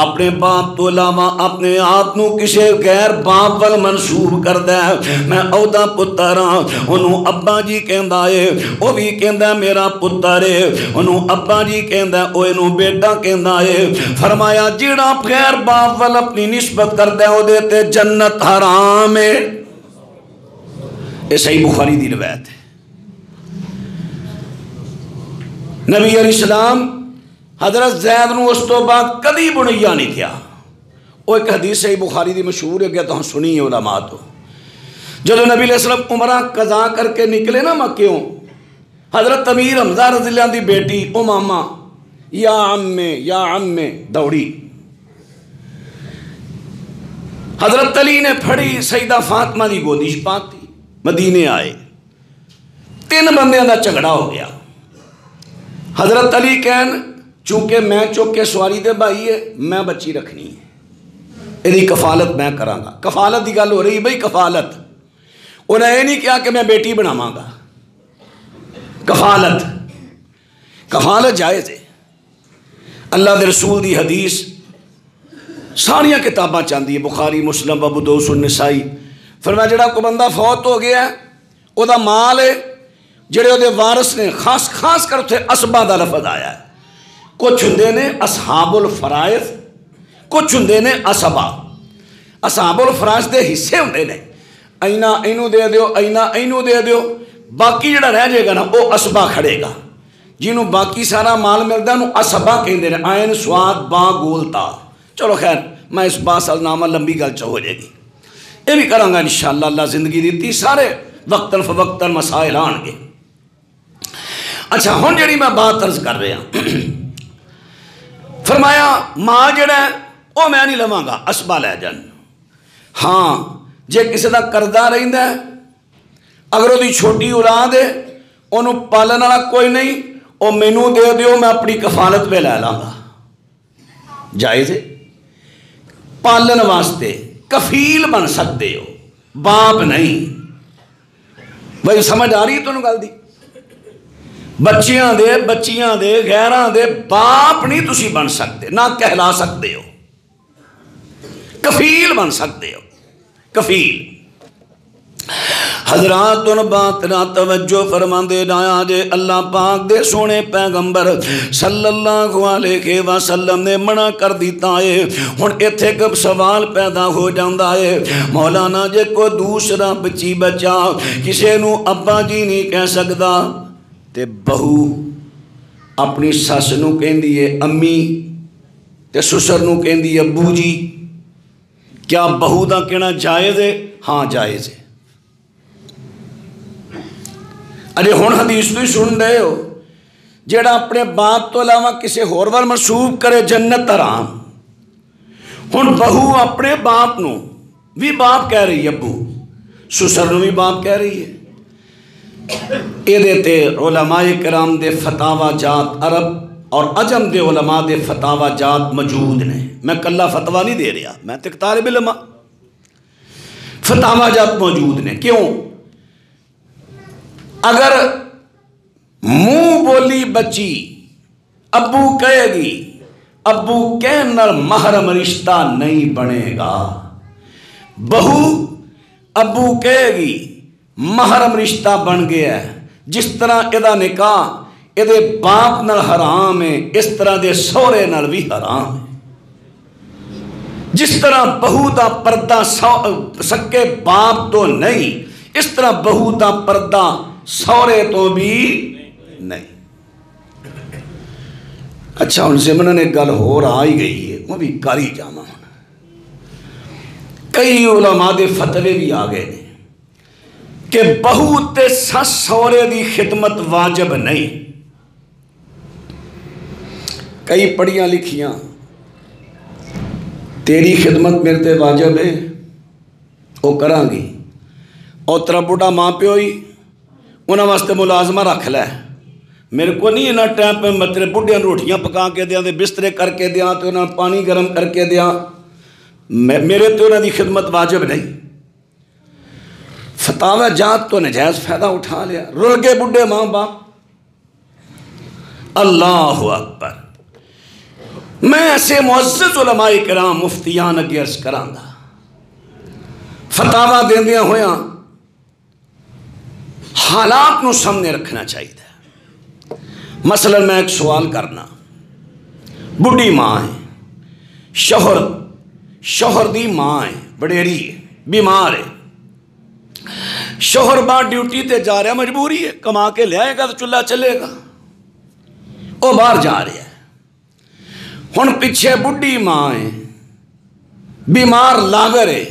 اپنے باپ تو علاوہ اپنے آپ نو کسے غیر باپ ول منسوب کردا ہے میں اودا پتر ہاں انہوں ابا جی کہندا ہے او بھی کہندا میرا پتر ہے انہوں ابا جی کہندا او انہوں بیٹا کہندا ہے. فرمایا جیڑا غیر باپ ول اپنی نسبت کرتا ہے وہ دیتے جنت حرام ہے. یہ صحیح بخاری دی روایت ہے. نبی علیہ السلام حضرت زید نو اس تو بعد کدی بنیا نہیں کیا. وہ ایک حدیث صحیح بخاری دی مشہور ہے کہ تو سنی ہے علماء تو جب نبی علیہ السلام عمرہ قضا کر کے نکلے نا مکیوں حضرت امیر حمزہ رضی اللہ دی بیٹی امامہ یا عم دوڑی حضرت علی نے پھڑی سیدہ فاطمہ دی گودیش پاتی مدینے آئے 3 بندیاں دا جھگڑا ہو گیا. حضرت علی کہن چونکہ میں چوکے سواری دے بھائی ہے میں بچی رکھنی ہے یہ کفالت میں کراں گا. کفالت دی گل ہو رہی بھائی کفالت انہیں یہ نہیں کہا کہ میں بیٹی بناواں گا. کفالت جائز ہے. اللہ دے رسول دی حدیث ساریاں کتاباں چاندی ہے بخاری مسلم ابو داؤد النسائی. فرمایا جڑا کو بندہ فوت ہو گیا ہے او دا مال ہے جڑے او دے وارث نے خاص کر اتنے اسبا دا لفظ آیا ہے. کچھ ہندے نے اصحاب الفرائض کچھ ہندے نے اسبا. اصحاب الفرائض دے حصے ہندے نے اینا اینو دے دیو اینا اینو دے دیو باقی جڑا رہ جائے گا نا وہ اسبا کھڑے گا جنہوں باقی سارا مال ملتا ہے انہوں اسبا کہندے نے عین سواد با گولتا. چلو خیر میں اس باسل نامہ لمبی گل ہو جائے گی یہ بھی کروں گا انشاءاللہ. اللہ زندگی دیتی سارے وقتاً فوقتاً مسائل آن گے. اچھا ہن جڑی میں بات عرض کر رہا فرمایا ماں جڑا ہے وہ میں نہیں لواں گا اسبا لے جان. ہاں جے کسی دا قرضہ رہندا ہے، اگر وہ چھوٹی اولاد ہے انہوں پالن والا کوئی نہیں، وہ مینوں دے دیو میں اپنی کفالت پہ لے لاں گا، جائز ہے؟ پالن واسطے کفیل بن سکتے ہو، باپ نہیں۔ بھائی سمجھ آ رہی ہے تمہیں گل دی؟ بچیاں دے غیراں دے باپ نہیں تسی بن سکتے، نہ کہلا سکتے ہو، کفیل بن سکتے ہو، کفیل۔ حضرات ان بات نہ توجہ فرماندے نایا جے اللہ پاک دے سونے پیغمبر صلی اللہ علیہ وسلم نے منع کر دیتا ہے۔ ہن ایتھے کب سوال پیدا ہو جاندا ہے، مولانا جے کوئی دوسرا بچی بچا کسے نو ابا جی نہیں کہہ سکدا تے بہو اپنی سس نو کہندی ہے امی تے سسر نو کہندی ہے ابو جی، کیا بہو دا کہنا جائز ہے؟ ہاں جائز ہے۔ ارے ہن حدیث تو ہی سن رہے ہو، جیڑا اپنے باپ تو علاوہ کسی ہور وال منسوب کرے جنت حرام۔ ہن بہو اپنے باپ نو بھی باپ کہہ رہی ہے، ابو، سسر نو بھی باپ کہہ رہی ہے۔ اے دیتے علماء کرام دے فتاوہ جات عرب اور عجم دے علماء دے فتاوہ جات موجود نے، میں کلا فتوہ نہیں دے رہا، میں تک طالب علم، فتاوہ جات موجود نے۔ کیوں؟ اگر منہ بولی بچی ابو کہے گی، ابو کہنا محرم رشتہ نہیں بنے گا، بہو ابو کہے گی محرم رشتہ بن گیا ہے۔ جس طرح ادا نکاح ادے باپ نال حرام ہے، اس طرح دے سورے نال بھی حرام ہے۔ جس طرح بہو دا پردہ سکے باپ تو نہیں، اس طرح بہو دا پردہ سورے تو بھی نہیں۔ اچھا ان سے منہ نے گل ہو رہا ہی گئی ہے، وہ بھی کر ہی جانا۔ کئی علماء دے فتوے بھی آ گئے ہیں کہ بہو تے سس سورے دی خدمت واجب نہیں۔ کئی پڑھیاں لکھیاں تیری خدمت میرے تے واجب ہے، وہ کراں گی، اور تیرا بڑھا ماں پیو ہی انہاں واسطے ملازمہ رکھ لے، میرے کو نہیں انہاں ٹائم پہ میں تیرے بڑھیاں روٹیاں پکا کے دیاں، بسترے کر کے دیاں، تو انہاں پانی گرم کر کے دیاں، میرے تو انہاں دی خدمت واجب نہیں۔ فتاوہ جات تو نجائز فائدہ اٹھا لیا، رل گئے بڑھے ماں باپ۔ اللہ اکبر۔ میں ایسے معزز علماء کرام مفتیان اگے عرض کراں گا، فتاوہ دیندیاں ہویاں حالات نو سامنے رکھنا چاہیے۔ مثلا میں ایک سوال کرنا، بڑھی ماں ہے، شوہر دی ماں ہے، بڑیری ہے، بیمار ہے، شوہر باہر ڈیوٹی تے جا رہا ہے، مجبوری ہے، کما کے لے آئے گا تو چولہا چلے گا، وہ باہر جا رہا ہے۔ ہن پیچھے بڑھی ماں ہے، بیمار لاغر ہے،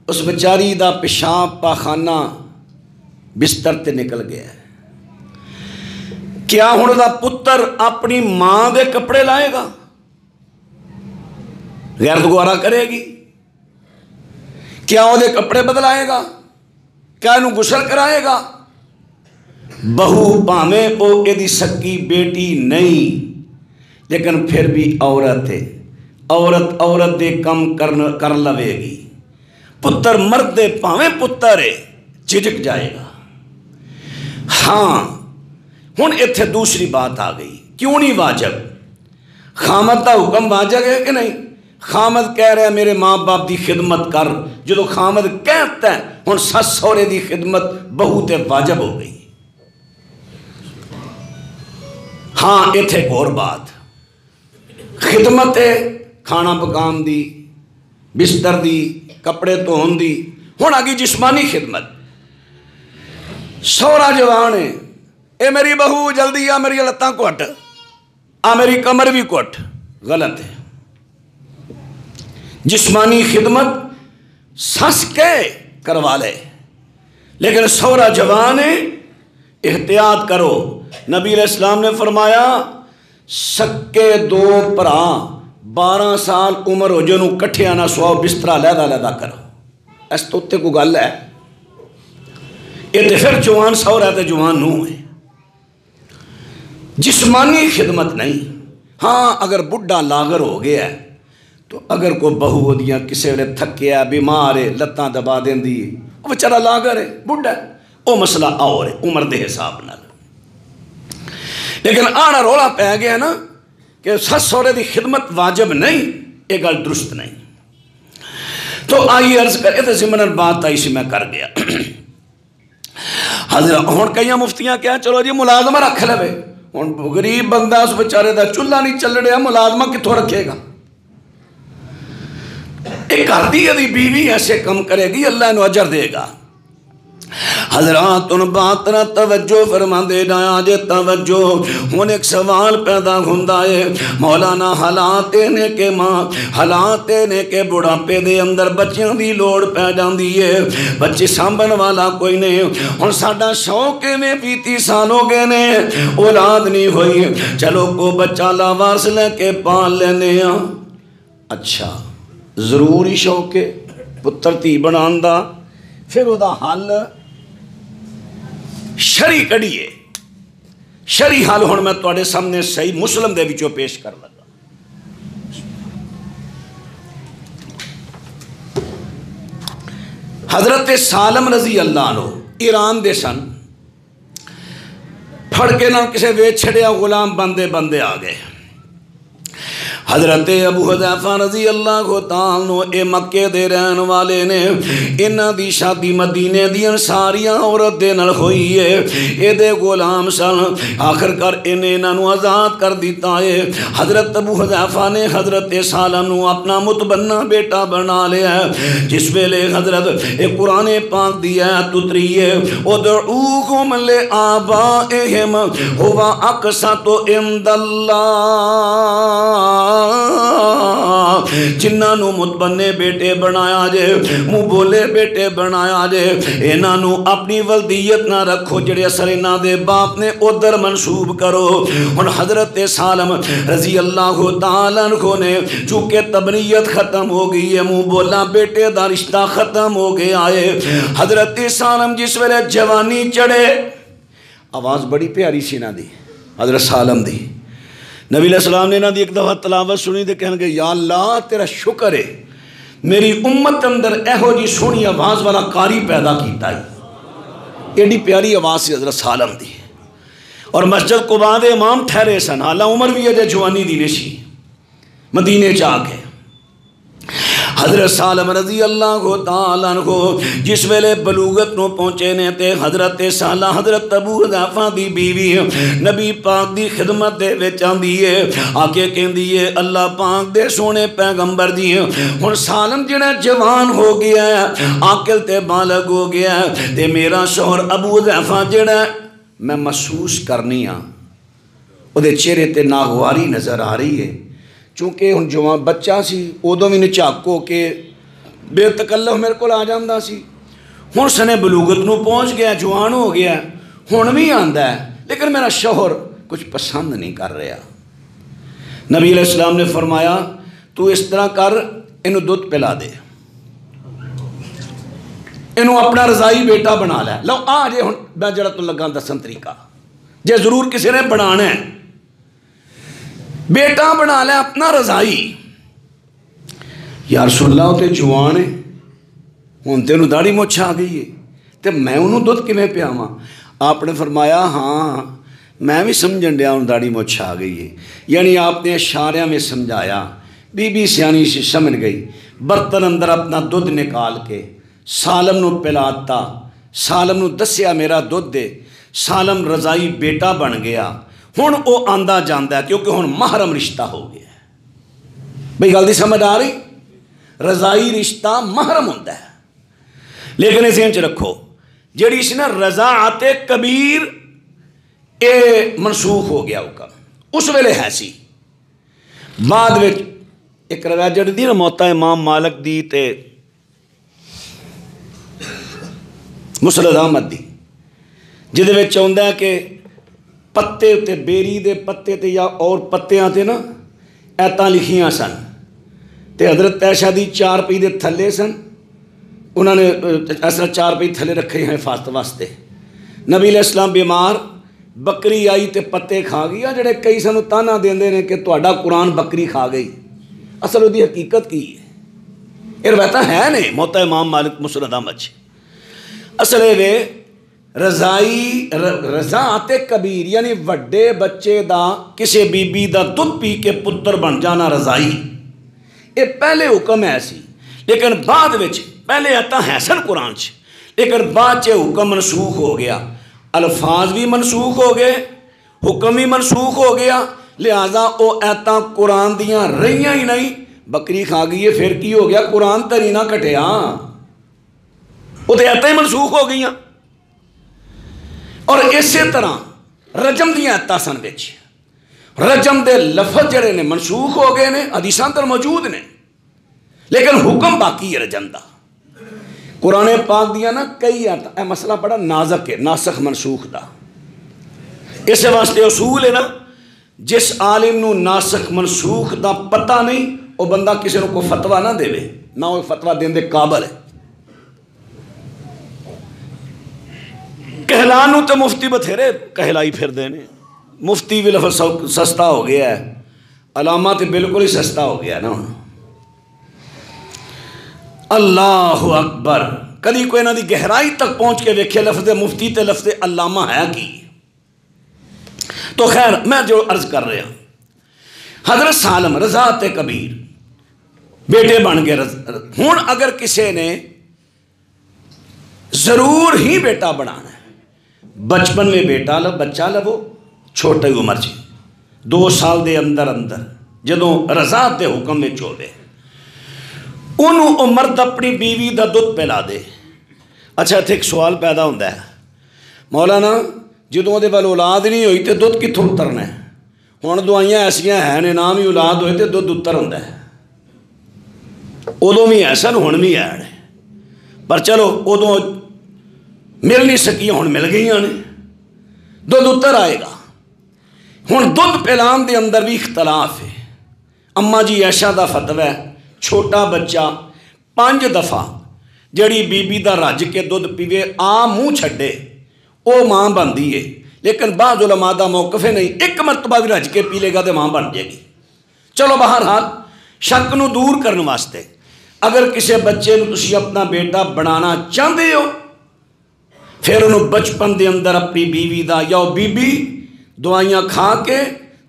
اس بیچاری دا پیشاب پاخانہ بستر تے نکل گیا ہے، کیا ہن دا پتر اپنی ماں دے کپڑے لائے گا؟ غیرت گوارا کرے گی؟ کیا وہ دے کپڑے بدلائے گا؟ کیا انہوں غسل کرائے گا؟ بہو پاویں او ایدی سکی بیٹی نہیں، لیکن پھر بھی عورت ہے، عورت دے کم کر لوے گی، پتر مرد دے پاویں پتر ہے جھجک جائے گا۔ ہاں ہن ایتھے دوسری بات آ گئی، کیوں نہیں واجب؟ خامد دا حکم واجب ہے کہ نہیں؟ خامد کہہ رہا ہے میرے ماں باپ دی خدمت کر، جدو خامد کہتا ہے ہن سس سورے دی خدمت بہو تے واجب ہو گئی۔ ہاں ایتھے ایک اور بات، خدمت ہے کھانا پکان دی، بستر دی، کپڑے دھون دی، ہن آگی جسمانی خدمت۔ سورا جوان ہے، اے میری بہو جلدی آ میری لتاں کٹ، آ میری کمر بھی کٹ، غلط ہے۔ جسمانی خدمت سس کے کروا لے، لیکن سورا جوان ہے احتیاط کرو۔ نبی علیہ السلام نے فرمایا سکے دو پرا 12 سال عمر ہو جنوں کٹھے آنا سواؤ، بسترہ لیدہ کرو، اس تو اتنے کو گل ہے، یہ تو پھر جوان سور ہے تو جوان نو ہے، جسمانی خدمت نہیں۔ ہاں اگر بڈھا لاغر ہو گیا ہے تو اگر کوئی بہو دیاں کسی ویلے تھکیا بیمار ہے لتاں دبا دیندی ہے، وہ بیچارہ لاغر ہے بڈھا ہے، وہ مسئلہ اور ہے عمر دے حساب نال۔ لیکن آڑا رولا پہ گیا نا کہ سس سورے دی خدمت واجب نہیں، یہ گل درست نہیں۔ تو آئیے عرض کرے تو زمنن بات آئی سی میں کر گیا۔ حضرت ہون کئی مفتیاں کیا چلو جی ملازمہ رکھ لے، ہوں غریب بندہ اس بیچارے دا چولہا نہیں چل رہا، ملازمہ کتوں رکھے گا؟ ایک گھر دی یدی بیوی ایسے کم کرے گی اللہ انہوں اجر دے گا۔ حضرات ان بات نہ توجہ فرما دے ڈایا جے توجہ ہون ایک سوال پیدا ہوندا ہے، مولانا حالات نے کہ ماں حالات نے کہ بڑھاپے دے اندر بچیاں دی لوڑ پہ جاندی ہے، بچے سانبھن والا کوئی نہیں، ہن ساڈا شوق میں 35 سال ہو گئے نے اولاد نہیں ہوئی، چلو کو بچہ لاواس لے کے پال لینے ہاں۔ اچھا ضروری شوق ہے پتر تھی بنان دا، پھر وہ دا حل شرعی کڑیے، شرعی حال ہون میں تواڈے سامنے صحیح مسلم دے وچوں پیش کر لگا۔ حضرت سالم رضی اللہ عنہ ایران دے سن، پھڑ کے نہ کسے ویچ چھڑیا غلام بندے بندے آ گئے۔ حضرت ابو حذیفہ رضی اللہ تعالیٰ عنہ اے مکے دے رہن والے نے، انہاں دی شادی مدینے دی انصاریاں عورت دے نال ہوئی ہے، اے دے غلام سن، آخر کر انہاں نو آزاد کر دیتا ہے۔ حضرت ابو حذیفہ نے حضرت سالم نو اپنا متبنہ بیٹا بنا لیا ہے۔ جس ویلے حضرت اے قرآن پاک دی آیت اتری ہے، ادعوہم لآبائہم ہوا اقسط عند اللہ، جنہاں نو متبنے بیٹے بنایا جے، منہ بولے بیٹے بنایا جے، انہاں نو اپنی ولدیت نہ رکھو، جڑے اثر انہاں دے باپ نے ادھر منسوب کرو۔ ہن حضرت سالم رضی اللہ تعالیٰ عنہ نے چونکہ تبنیت ختم ہو گئی ہے، منہ بولا بیٹے دا رشتہ ختم ہو گیا ہے، حضرت سالم جس ویلے جوانی چڑھے، آواز بڑی پیاری سی نہ دی حضرت سالم دی، نبی علیہ السلام نے نہ دی ایک دفعہ تلاوت سنی دے کہنے گے یا اللہ تیرا شکر ہے میری امت اندر ایہو جی سونی آواز والا قاری پیدا کیتا ہے۔ ایڈی پیاری آواز سے حضرت سالم دی، اور مسجد قباء دے امام ٹھہرے سن، حالا عمر بھی ہے جوانی دی نشی، مدینے چاہ کے حضرت سالم رضی اللہ تعالیٰ عنہ جس ویلے بلوغت نو پہنچے نے تے حضرت سالہ حضرت ابو حذیفہ دی بیوی نبی پاک دی خدمت دے وچ آندی ہے، آکے کہندی ہے اللہ پاک دے سونے پیغمبر دی ہن سالم جڑا جوان ہو گیا ہے، عاقل تے بالغ ہو گیا ہے، تے میرا شوہر ابو حذیفہ جڑا میں محسوس کرنی ہاں او دے چہرے تے ناگواری نظر آ رہی ہے، چونکہ ہن جوان بچہ سی ادو بھی نچاکو کے بے تکلف میرے کو آ جاندہ سی، ہن سنے بلوغت نو پہنچ گیا، جوان ہو گیا، ہن بھی آندہ ہے، لیکن میرا شوہر کچھ پسند نہیں کر رہا۔ نبی علیہ السلام نے فرمایا تو اس طرح کر، انہوں دودھ پلا دے، انہوں اپنا رضائی بیٹا بنا لے، لو آ جے ہن میں جڑا تو لگا دسن طریقہ جے ضرور کسی نے بنانا ہے، بیٹا بنا لے اپنا رضائی۔ یا رسول اللہ تے جوان ہے، ہن تے انہوں داڑھی مچھ آ گئی ہے، تے میں انہوں دودھ کی میں پیاواں؟ آپ نے فرمایا ہاں میں بھی سمجھن دیا انہوں داڑھی مچھ آ گئی ہے، یعنی آپ نے اشارہ میں سمجھایا، بی بی سیانی سے سمجھ گئی، برتن اندر اپنا دودھ نکال کے سالم نو پلاتا، سالم نو دسیا میرا دودھ دے، سالم رضائی بیٹا بن گیا، ہن او آندہ جاندہ ہے کیونکہ ہن محرم رشتہ ہو گیا ہے۔ بھئی گل دی سمجھ آ رہی؟ رضائی رشتہ محرم ہوتا ہے، لیکن اسے انچ رکھو جیڑی اسی نا رضاعت کبیر اے منسوخ ہو گیا حکم، اس ویلے ہے سی، بعد وچ ایک روایت جڑی دی نا موتا امام مالک دی تے مسند احمد دی، جدے وچ چاہندہ ہے کہ پتے تے بیری دے پتے تے یا اور پتیاں تے نا ایتاں لکھیاں سن، تے حضرت عائشہ دی 4 پی دے تھلے سن، انہوں نے ایسا 4 پئی تھلے رکھے ہیں حفاظت واسطے. نبی علیہ السلام بیمار, بکری آئی تے پتے کھا گئی. جڑے کئی سانو تانا دیندے نے کہ تہاڈا قرآن بکری کھا گئی, اصل وہ حقیقت کی ہے. یہ روایت ہے نہیں موتا امام مالک مسند احمد. اصل یہ رضاعت کبیر یعنی وڈے بچے دا کسی بی بی دا دودھ پی کے پتر بن جانا رضائی, یہ پہلے حکم ہے سی, لیکن بعد وچ پہلے آتا ہے سن قرآن چ, لیکن بعد چ حکم منسوخ ہو گیا. الفاظ بھی منسوخ ہو گئے, حکم بھی منسوخ ہو گیا, لہذا وہ ایتا قرآن دیاں رہیاں ہی نہیں. بکری کھا گئی ہے پھر کی ہو گیا, قرآن تری نہ کٹیا, وہ تو ایتا ہی منسوخ ہو گئی. اور اسی طرح رجم دیاں ایتا سن بچ, رجم دے لفظ جڑے نے منسوخ ہو گئے نے, حدیثاں تر موجود نے, لیکن حکم باقی ہے رجم دا. قرآن پاک دیا نا کئی آتا ہے, مسئلہ بڑا نازک ہے ناسخ منسوخ دا. اس واسطے اصول ہے نا, جس عالم نو ناسخ منسوخ دا پتہ نہیں وہ بندہ کسی کو فتویٰ نہ دے, نہ وہ فتویٰ دین دے قابل ہے. کہلانو تو مفتی بتھیرے کہلائی پھر دینے, مفتی بھی لفظ سستا ہو گیا ہے, علامہ تو بالکل ہی سستا ہو گیا ہے نا. اللہ اکبر, کدی کوئی نہ دی گہرائی تک پہنچ کے ویکھے لفظ مفتی تے لفظ علامہ ہے کی. تو خیر میں جو عرض کر رہا ہوں, حضرت سالم رضاعت کبیر بیٹے بن گئے. ہوں اگر کسی نے ضرور ہی بیٹا بنانا ہے, بچپن میں بیٹا بچہ لو, چھوٹے عمر چ 2 سال دے اندر اندر جدوں رضاعت دے حکم میں ہوے, انہوں او مرد اپنی بیوی دا دودھ پلا دے. اچھا اتنے ایک سوال پیدا ہوتا ہے, مولانا جدوں دے وال اولاد نہیں ہوئی تو دودھ کتوں اترنا ہے؟ ہوں دوائیاں ایسیاں ہیں نے, نام ہی اولاد ہوئے تو دودھ اتر ہوتا ہے. ادوں بھی ایسا ہوں بھی ہے, پر چلو ادوں مل نہیں سکیاں, ہوں مل گئی نے, دودھ اتر آئے گا. ہوں دودھ پلان دے اندر بھی اختلاف ہے. اما جی عائشہ دا فتوی ہے, چھوٹا بچہ 5 دفعہ جڑی بی بی دا رج کے دودھ پیوے آ منہ چھڈے وہ ماں بنتی ہے, لیکن بعض علماء دا موقف ہے نہیں, 1 مرتبہ بھی رج کے پی لے گا تو ماں بن جائے گی. چلو بہرحال شک نو دور کرنے واسطے اگر کسی بچے نو تسی اپنا بیٹا بنانا چاہتے ہو, پھر انہوں بچپن دے اندر اپنی بیوی دا یا بی بی دوائیاں کھا کے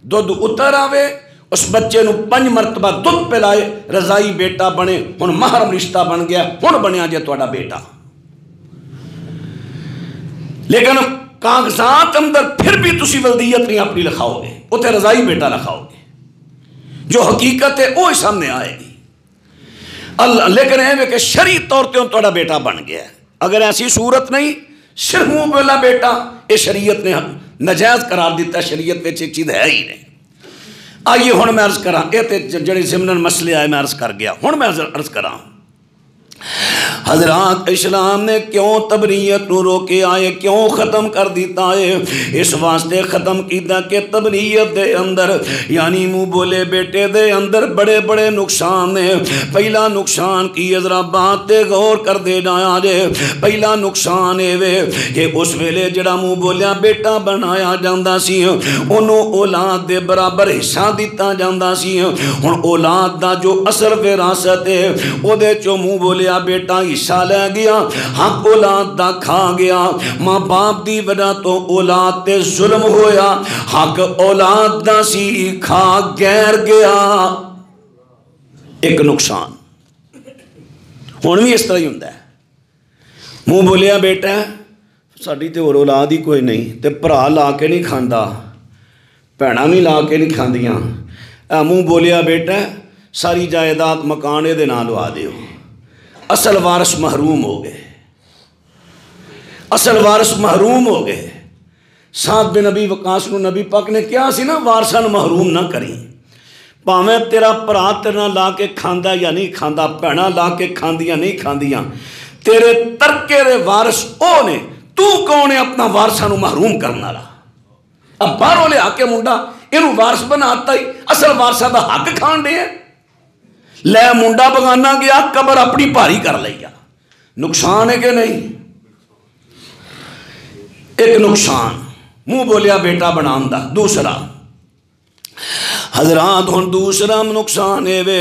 دودھ اتر آوے, اس بچے نو 5 مرتبہ دودھ پلائے, رضائی بیٹا بنے, ہن محرم رشتہ بن گیا, ہن بنیا جے تہاڈا بیٹا. لیکن کاغذات اندر پھر بھی تسی ولدیت نہیں اپنی لکھاؤ گے, اتنے رضائی بیٹا لکھاؤ گے, جو حقیقت ہے وہ سامنے آئے گی. لیکن یہ کہ شرعی طور پہ تہاڈا بیٹا بن گیا ہے. اگر ایسی صورت نہیں, صرف منہ بولا بیٹا, یہ شریعت نے نجائز قرار دیتا, شریعت میں چیز ہے ہی نہیں. آئیے ہوں میں عرض کراں, یہ تو جڑے ضمن مسئلے آئے میں عرض کر گیا. ہوں میں عرض کراں, حضرات اسلام نے کیوں تبنیت نو روکے آئے, کیوں ختم کر دیتا ہے؟ اس واسطے ختم کیتا کہ تبنیت دے اندر یعنی منہ بولے بیٹے دے اندر بڑے بڑے نقصان ہیں. پہلا نقصان کی ذرا بات تے غور کر دے جایا جے. پہلا نقصان اے وے کہ اس ویلے جڑا منہ بولیا بیٹا بنایا جاندا سی, انہوں اولاد دے برابر حصہ دیتا جاندا سی. ہن اولاد دا جو اصل وراثت ہے او دے چوں منہ بولیا بیٹا حصہ لے گیا, حق اولاد دا کھا گیا. ماں باپ دی وجہ تو اولاد تے ظلم ہویا, حق اولاد دا سی کھا غیر گیا. ایک نقصان ہون بھی اس طرح ہی ہوتا ہے. منہ بولیا بیٹا ساڈی تے اور اولاد ہی کوئی نہیں, تے بھرا لا کے نہیں کھاندا, بھੈਣਾਂ بھی لا کے نہیں کھاندیاں. منہ بولیا بیٹا ساری جائیداد مکان دے نال لوا دیو. اصل وارث محروم ہو گئے, اصل وارث محروم ہو گئے. سعد بن ابی وقاص نو نبی پاک نے کیا سی نا, وارثاں محروم نہ کریں, پاویں تیرا بھرا تیرے لا کے کھاندا یا نہیں کھاندا, بھੈਣਾں لا کے کھاندیاں نہیں کھاندیاں, تیرے ترکے دے وارث او نے, تو کون ہے اپنا وارثاں نو محروم کرن والا؟ اب باہروں لے آ کے منڈا اینوں وارث بناتا ہی, اصل وارثاں دا حق کھان دے. لے منڈا بگانا گیا, قبر اپنی بھاری کر لیا, نقصان ہے کہ نہیں؟ ایک نقصان منہ بولیا بیٹا بنان دا۔ دوسرا حضرات ہن دوسرا نقصان ہے وے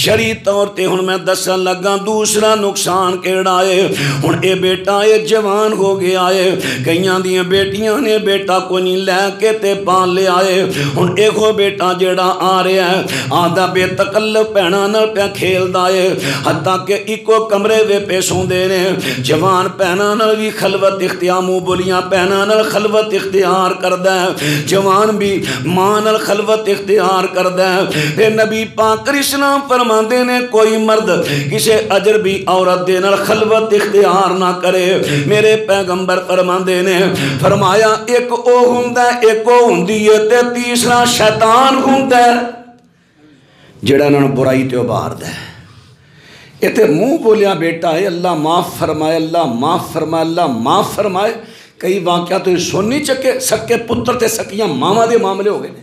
شرعی طور تے ہن میں دسن لگا دوسرا نقصان کیڑا ہے۔ ہن اے بیٹا اے جوان ہو گیا ہے، کئیاں دیاں بیٹیاں نے بیٹا کوئی نہیں لے کے تے پال لیا ہے۔ ہن ایکو بیٹا جیڑا آ رہا ہے آدھا بے تکلف بھیناں نال پیا کھیلدا ہے، حتیٰ کہ اکو کمرے وے پہ سوندے نے، جوان بھیناں نال بھی خلوت اختیار منہ بولیاں بھیناں نال خلوت اختیار کردا ہے، جوان بھی ماں نال خلوت اختیار کردا ہے۔ پھر نبی پاک اسلام فرماندے نے کوئی مرد کسی اجنبی عورت دے نال خلوت اختیار نہ کرے۔ میرے پیغمبر فرماندے نے فرمایا ایک او ہوندا ہے، ایک او ہوندی ہے تے تیسرا شیطان ہوندا ہے جڑا انہاں نوں برائی تے ابھاردا ہے۔ اے تے منہ بولیا بیٹا ہے، اللہ معاف فرمائے، اللہ معاف فرمائے، اللہ معاف فرمائے۔ کئی واقعہ تو سن نہیں چکے، سکے پتر تے سکیاں ماواں دے معاملے ہو گئے نے،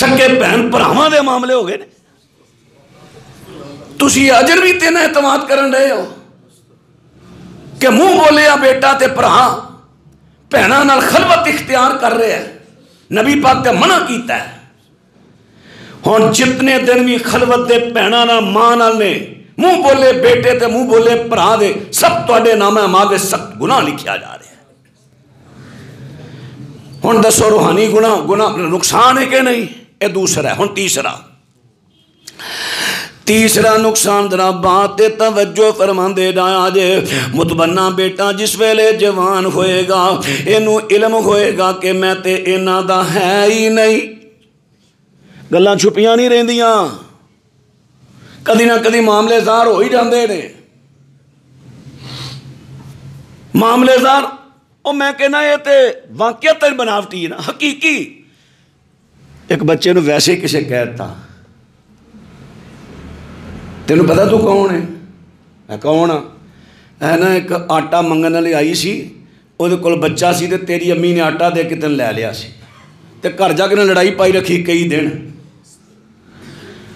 سکے بہن بھراواں دے معاملے ہو گئے نے۔ تسی اجنبی تے نہ اعتماد کرن رہے ہو کہ منہ بولیا بیٹا تے بھرا بہناں نال خلوت اختیار کر رہے ہیں، نبی پاک تے منع کیتا ہے۔ ہن جتنے دن بھی خلوت دے بہناں نال ماں نال نے منہ بولے بیٹے تے منہ بولے بھرا دے سب تواڈے نامہ اعمال دے سخت گناہ لکھیا جا رہا ہے۔ ہن دسو روحانی گناہ نقصان ہے کہ نہیں؟ اے دوسرا ہے۔ ہن تیسرا نقصان ذرا بات توجہ فرماندے جایا جے۔ متبنا بیٹا جس ویلے جوان ہوئے گا اینو علم ہوئے گا کہ میں تے انہاں دا ہے ہی نہیں، گلاں چھپیاں نہیں رہندیاں، کدی نہ کدی معاملے ظاہر ہو ہی جاندے نے۔ معاملے ظاہر او میں کہنا یہ تے واقعیت بناوٹی ہے نا، حقیقی۔ ایک بچے نو ویسے ہی کسے کہتا تینوں پتا تو کون ہے؟ میں کون ہاں؟ ہے نا ایک آٹا منگن والی آئی سی، وہ کول بچہ سی تے تیری امی نے آٹا دے کے تین لے لیا سی تے گھر جا کے لڑائی پائی رکھی کئی دن۔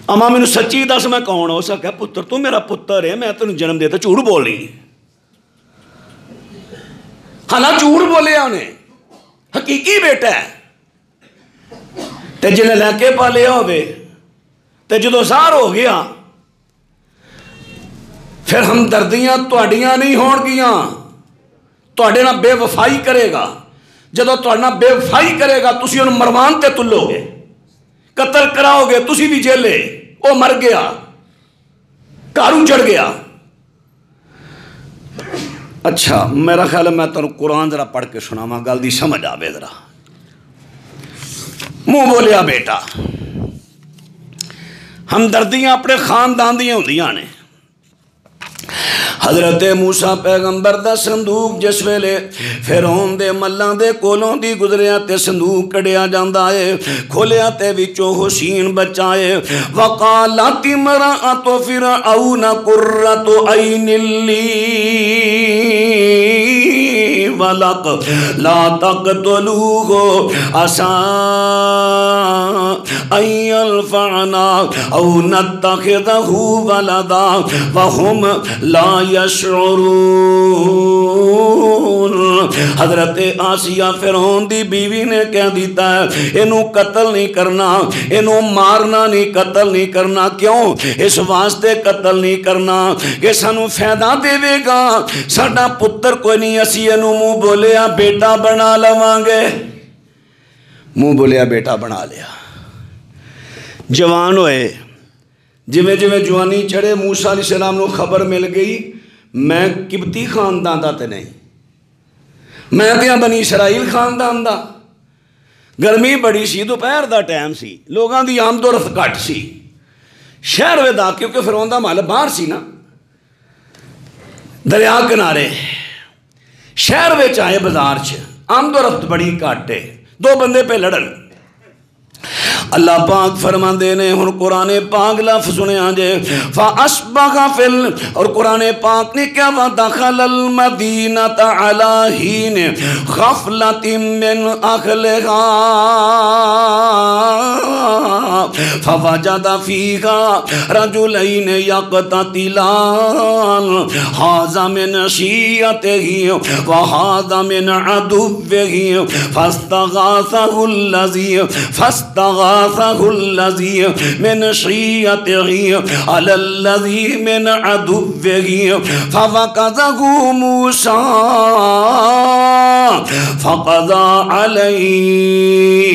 اما مینوں سچی دس میں کون ہو سکا؟ پتر تو میرا پتر ہے، میں تینوں جنم دیتا، جھوٹ بول رہی حالانکہ جھوٹ بولیا انہیں، حقیقی بیٹا ہے تے جنہیں لے کے پالیا ہوئے تے جدو ظاہر ہو گیا پھر ہمدردیاں تواڈیاں نہیں ہون گیاں، تواڈے نال بے وفائی کرے گا۔ جدو تواڈے نال بے وفائی کرے گا تسی انہوں مروان تے تلو گے، قتل کراؤ گے، تسی بھی جیلے، وہ مر گیا، کاروں چڑھ گیا۔ اچھا میرا خیال ہے میں تمہیں قرآن ذرا پڑھ کے سناواں گل دی سمجھ آوے ذرا۔ منہ بولیا بیٹا، ہمدردیاں اپنے خاندان دیاں ہوندیاں نے۔ حضرت موسیٰ پیغمبر دا صندوق جس ویلے فرعون دے ملاں دے کولوں دی گزریا تے صندوق کڑیا جاندا ہے، کھولیا تے وچوں حسین بچہ ہے۔ وقالت امرأۃ فرعون قرۃ عین لی ولق لا تقتلوه عسى ان ينفعنا او نتخذه ولدا وهم لا يشعرون۔ حضرت آسیہ فرعون دی بیوی نے کہہ دیتا ہے انہوں قتل نہیں کرنا، انہوں مارنا نہیں، قتل نہیں کرنا۔ کیوں؟ اس واسطے قتل نہیں کرنا کہ سانو فائدہ دے گا، ساڈا پتر کوئی نہیں، اسی انہوں منہ بولیا بیٹا بنا لواں گے۔ منہ بولیا بیٹا بنا لیا، جوان ہوئے، جویں جویں جوانی چڑھے موسیٰ علیہ السلام نو خبر مل گئی میں قبطی خاندان دا تے نہیں، میں تے بنی اسرائیل خاندان دا۔ گرمی بڑی سی، دوپہر دا ٹائم سی، لوگاں دی آمد و رفت گھٹ سی، شہر وے دا کیونکہ فرعون دا محل باہر سی نا، دریا کنارے، شہر وچ آئے بازار چ، آمد و رفت بڑی گھٹ ہے، دو بندے پہ لڑن۔ اللہ پاک فرماندے نے ہن قرآن پاک لفظ سنیا جے فَأَصْبَحَ فِي اور قرآن پاک نے کیا وَدَخَلَ الْمَدِينَةَ عَلَى حِينِ غَفْلَةٍ مِّنْ أَهْلِهَا فَوَجَدَ فِيهَا رَجُلَيْنِ يَقْتَتِلَانِ هَذَا مِنْ شِيَّتِهِ وَهَذَا مِنْ عَدُوِّهِ فَاسْتَغَاثَهُ الَّذِي مِنْ شِيَّتِهِ عَلَى الَّذِي مِنْ عَدُوِّهِ فَوَقَذَهُ مُوسَى فَقَضَى عَلَيْهِ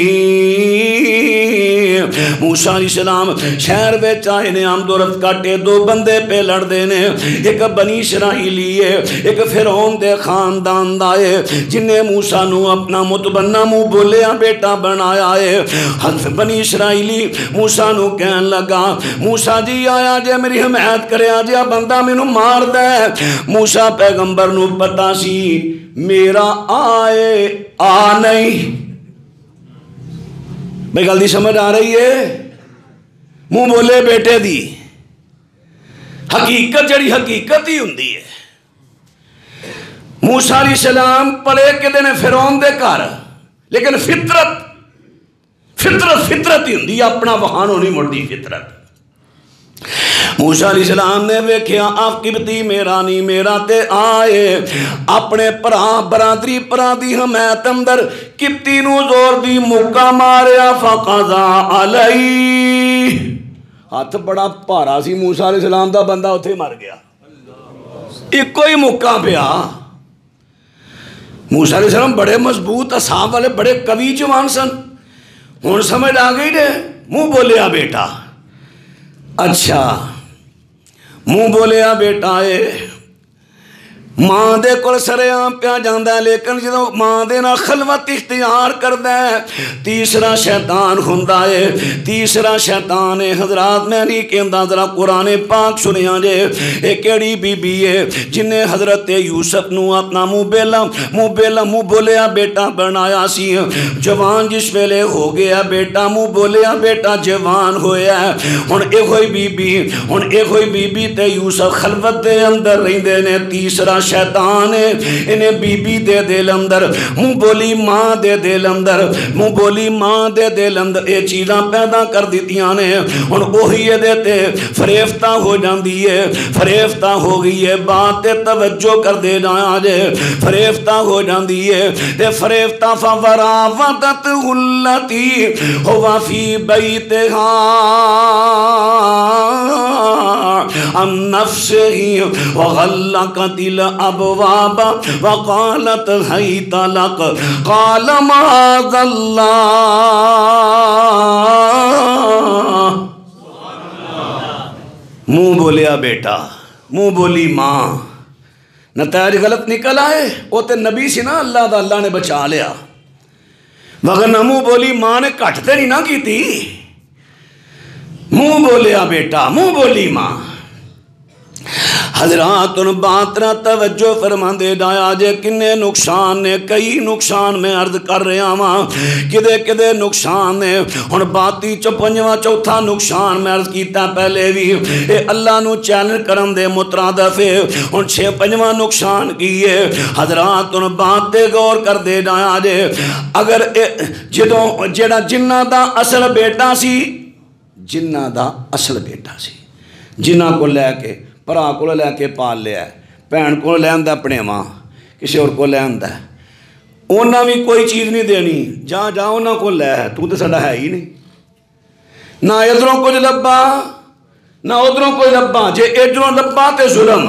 موسیٰ علیہ السلام شہر وچ آئے نے آمد و رفت کاٹے دو بندے پہ لڑ دینے ایک بنی اسرائیلی ہے ایک فرعون دے خاندان دائے جنہیں موسیٰ نو اپنا متبنہ منہ بولیا بیٹا بنایا ہے حضرت بنی اسرائیلی موسیٰ نو کہن لگا موسیٰ جی آیا جے میری حمایت کرے آجے بندہ میں نو مار دے موسیٰ پیغمبر نو پتا سی میرا آئے آ نہیں بھئی گل دی سمجھ آ رہی ہے منہ بولے بیٹے دی حقیقت جڑی حقیقت ہی ہوندی ہے موسیٰ علیہ السلام پڑے کے دینے فرعون دے کر لیکن فطرت ہی ہوندی اپنا وہاں نہیں مڑدی فطرت موسیٰ علیہ السلام نے ویکھیا آپ قبطی میرا نہیں میرا تے آئے اپنے برادری دی حمایت اندر قبطی نو زور دی مکہ ماریا فقضا علیہ ہاتھ بڑا پارا سی موسیٰ علیہ السلام دا بندہ اتھے مر گیا ایک کوئی مکہ پیا موسیٰ علیہ السلام بڑے مضبوط اصحاب والے بڑے قوی جوان سن ہن سمجھ آ گئی نے منہ بولیا بیٹا اچھا منہ بولیا بیٹا ہے ماں دے کول سریام پیا جاندا ہے لیکن جدوں ماں دے نال خلوت اختیار کردا ہے تیسرا شیطان ہوندا ہے تیسرا شیطان ہے حضرات میں نہیں کہندا ذرا قرآن پاک سنیا جے اے کیڑی بی بی ہے جن نے حضرت یوسف نو اپنا منہ بولیا بیٹا بنایا سی جوان جس ویلے ہو گیا بیٹا منہ بولیا بیٹا جوان ہویا ہے ہن اے ہوئی بی بی تے یوسف خلوت دے اندر رہندے نے تیسرا شیطان ہے انہیں بی بی دے دل اندر منہ بولی ماں دے دل اندر اے چیزاں پیدا کر دیتیاں نے ان اوہی دیتے فریفتہ ہو جاندی ہے فریفتہ ہو گئی ہے بات تے توجہ کر دے جایا جے فریفتہ ہو جاندی ہے تے فریفتہ فوراودت اللتی ہوا فی بیتہا عن نفسہی وغلقت الابواب وقالت حیت لک قال معاذ اللہ منہ بولیا بیٹا منہ بولی ماں نتائج غلط نکل آئے وہ تے نبی سی نا اللہ نے بچا لیا وگرنہ منہ بولی ماں نے کٹتے نہیں نہ کی تھی منہ بولیا بیٹا منہ بولی ماں حضرات ان باترہ توجہ فرما دے جایا جے کنے نقصان نے کئی نقصان میں عرض کر رہے ہاں کدے نقصان نے ہن باتی پنجواں چوتھا نقصان میں عرض کیتا پہلے بھی اے اللہ نو چیلنج کرن دے مترادف ہن پنجواں نقصان کیے حضرات ان بات تے غور کر دے جایا جے اگر جدوں جیڑا جنہ دا اصل بیٹا سی جنہ کو لے کے پرا کو لے کے پال لیا ہے بھن کو لے آندا اپنے ماں کسی اور کو لے آندا ہے انہاں بھی کوئی چیز نہیں دینی جا انہاں کو لے تو تے ساڈا ہے ہی نہیں نہ ادھروں کچھ لبا نہ ادھروں کوئی لبا جے ادھروں لبا تے ظلم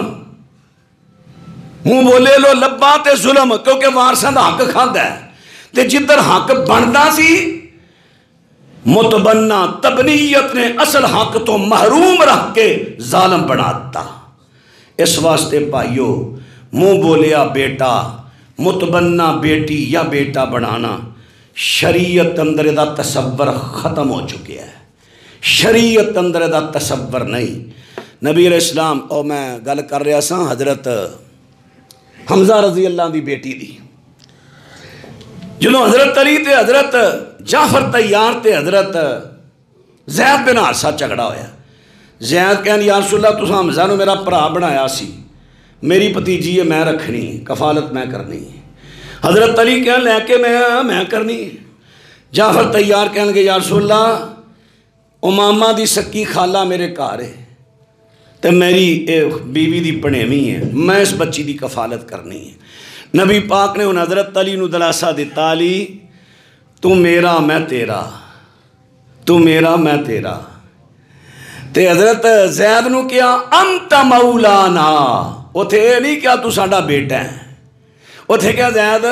منہ بولے لو لبا تے ظلم کیونکہ وارثاں دا حق کھاندا ہے تے جدھر حق بندا سی متبنہ تبنیت نے اصل حق تو محروم رکھ کے ظالم بناتا اس واسطے بھائیو منہ بولیا بیٹا متبنہ بیٹی یا بیٹا بنانا شریعت اندر دا تصور ختم ہو چکے ہے شریعت اندر دا تصور نہیں نبی علیہ السلام اور میں گل کر رہا سا حضرت حمزہ رضی اللہ دی بیٹی دی جدو حضرت علی تے حضرت جعفر تیار تے حضرت زید بن حارثہ جھگڑا ہویا. زید کہن یا رسول اللہ تساں حمزہ نو میرا بھرا بنایا سی، میری بھتیجی ہے میں رکھنی، کفالت میں کرنی. حضرت علی کہن لے کے میں کرنی. جعفر تیار کہن گے یا رسول اللہ امامہ دی سکی خالہ میرے گھر ہے تے میری بیوی دی پڑھیویں ہے، میں اس بچی دی کفالت کرنی ہے. نبی پاک نے ان حضرت علی نو دلاسا دیتا، علی تو میرا میں تیرا، تو میرا میں تیرا. تے حضرت زید نو کیا انت مولانا، اتھے یہ نہیں کیا تو ساڈا بیٹا ہے، اتھے کیا زید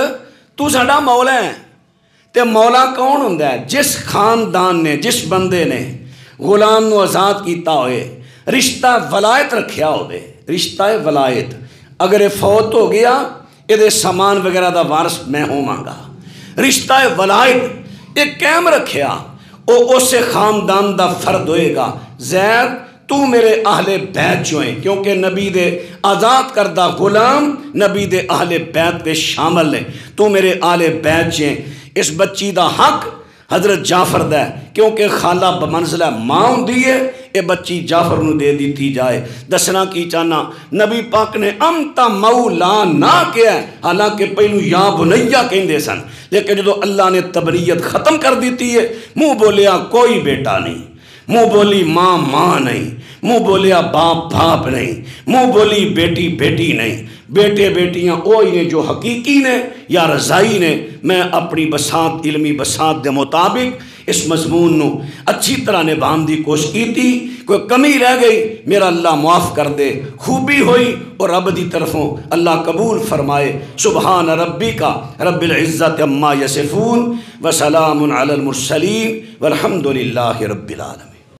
تو ساڈا مولا ہے. تے مولا کون ہوندا ہے؟ جس خاندان نے، جس بندے نے غلام نو آزاد کیتا ہوئے، رشتہ ولایت رکھیا ہوئے، رشتہ ولایت. اگر یہ فوت ہو گیا یہ سامان وغیرہ دا وارث میں ہوواں گا. رشتہ ولایت ایک قائم رکھیا، او اس خاندان دا فرد ہوئے گا. زید تو میرے اہل بیت جو ہیں، کیونکہ نبی دے آزاد کردہ غلام نبی دے اہل بیت دے شامل نے، تو میرے اہل بیت جو ہیں. اس بچی دا حق حضرت جعفر دا ہے، کیونکہ خالہ بمنزلہ ماں ہوندی ہے، یہ بچی جعفر نو دے دیتی جائے. دسنا کی چاہنا نبی پاک نے انت مولانا کیا ہے، حالانکہ پہلو یا بنیا کہندے سن، لیکن جدو اللہ نے تبریت ختم کر دیتی ہے، منہ بولیا کوئی بیٹا نہیں، منہ بولی ماں ماں نہیں، منہ بولیا باپ باپ نہیں، منہ بولی بیٹی بیٹی نہیں. بیٹے بیٹیاں وہی نے جو حقیقی نے یا رضائی نے. میں اپنی بساط علمی بساط دے مطابق اس مضمون نو اچھی طرح نبھان دی کوشش کی تھی. کوئی کمی رہ گئی میرا اللہ معاف کر دے، خوبی ہوئی اور رب دی طرفوں اللہ قبول فرمائے. سبحان ربک رب العزت عما یصفون وسلام علی المرسلین والحمد للہ رب العالمین.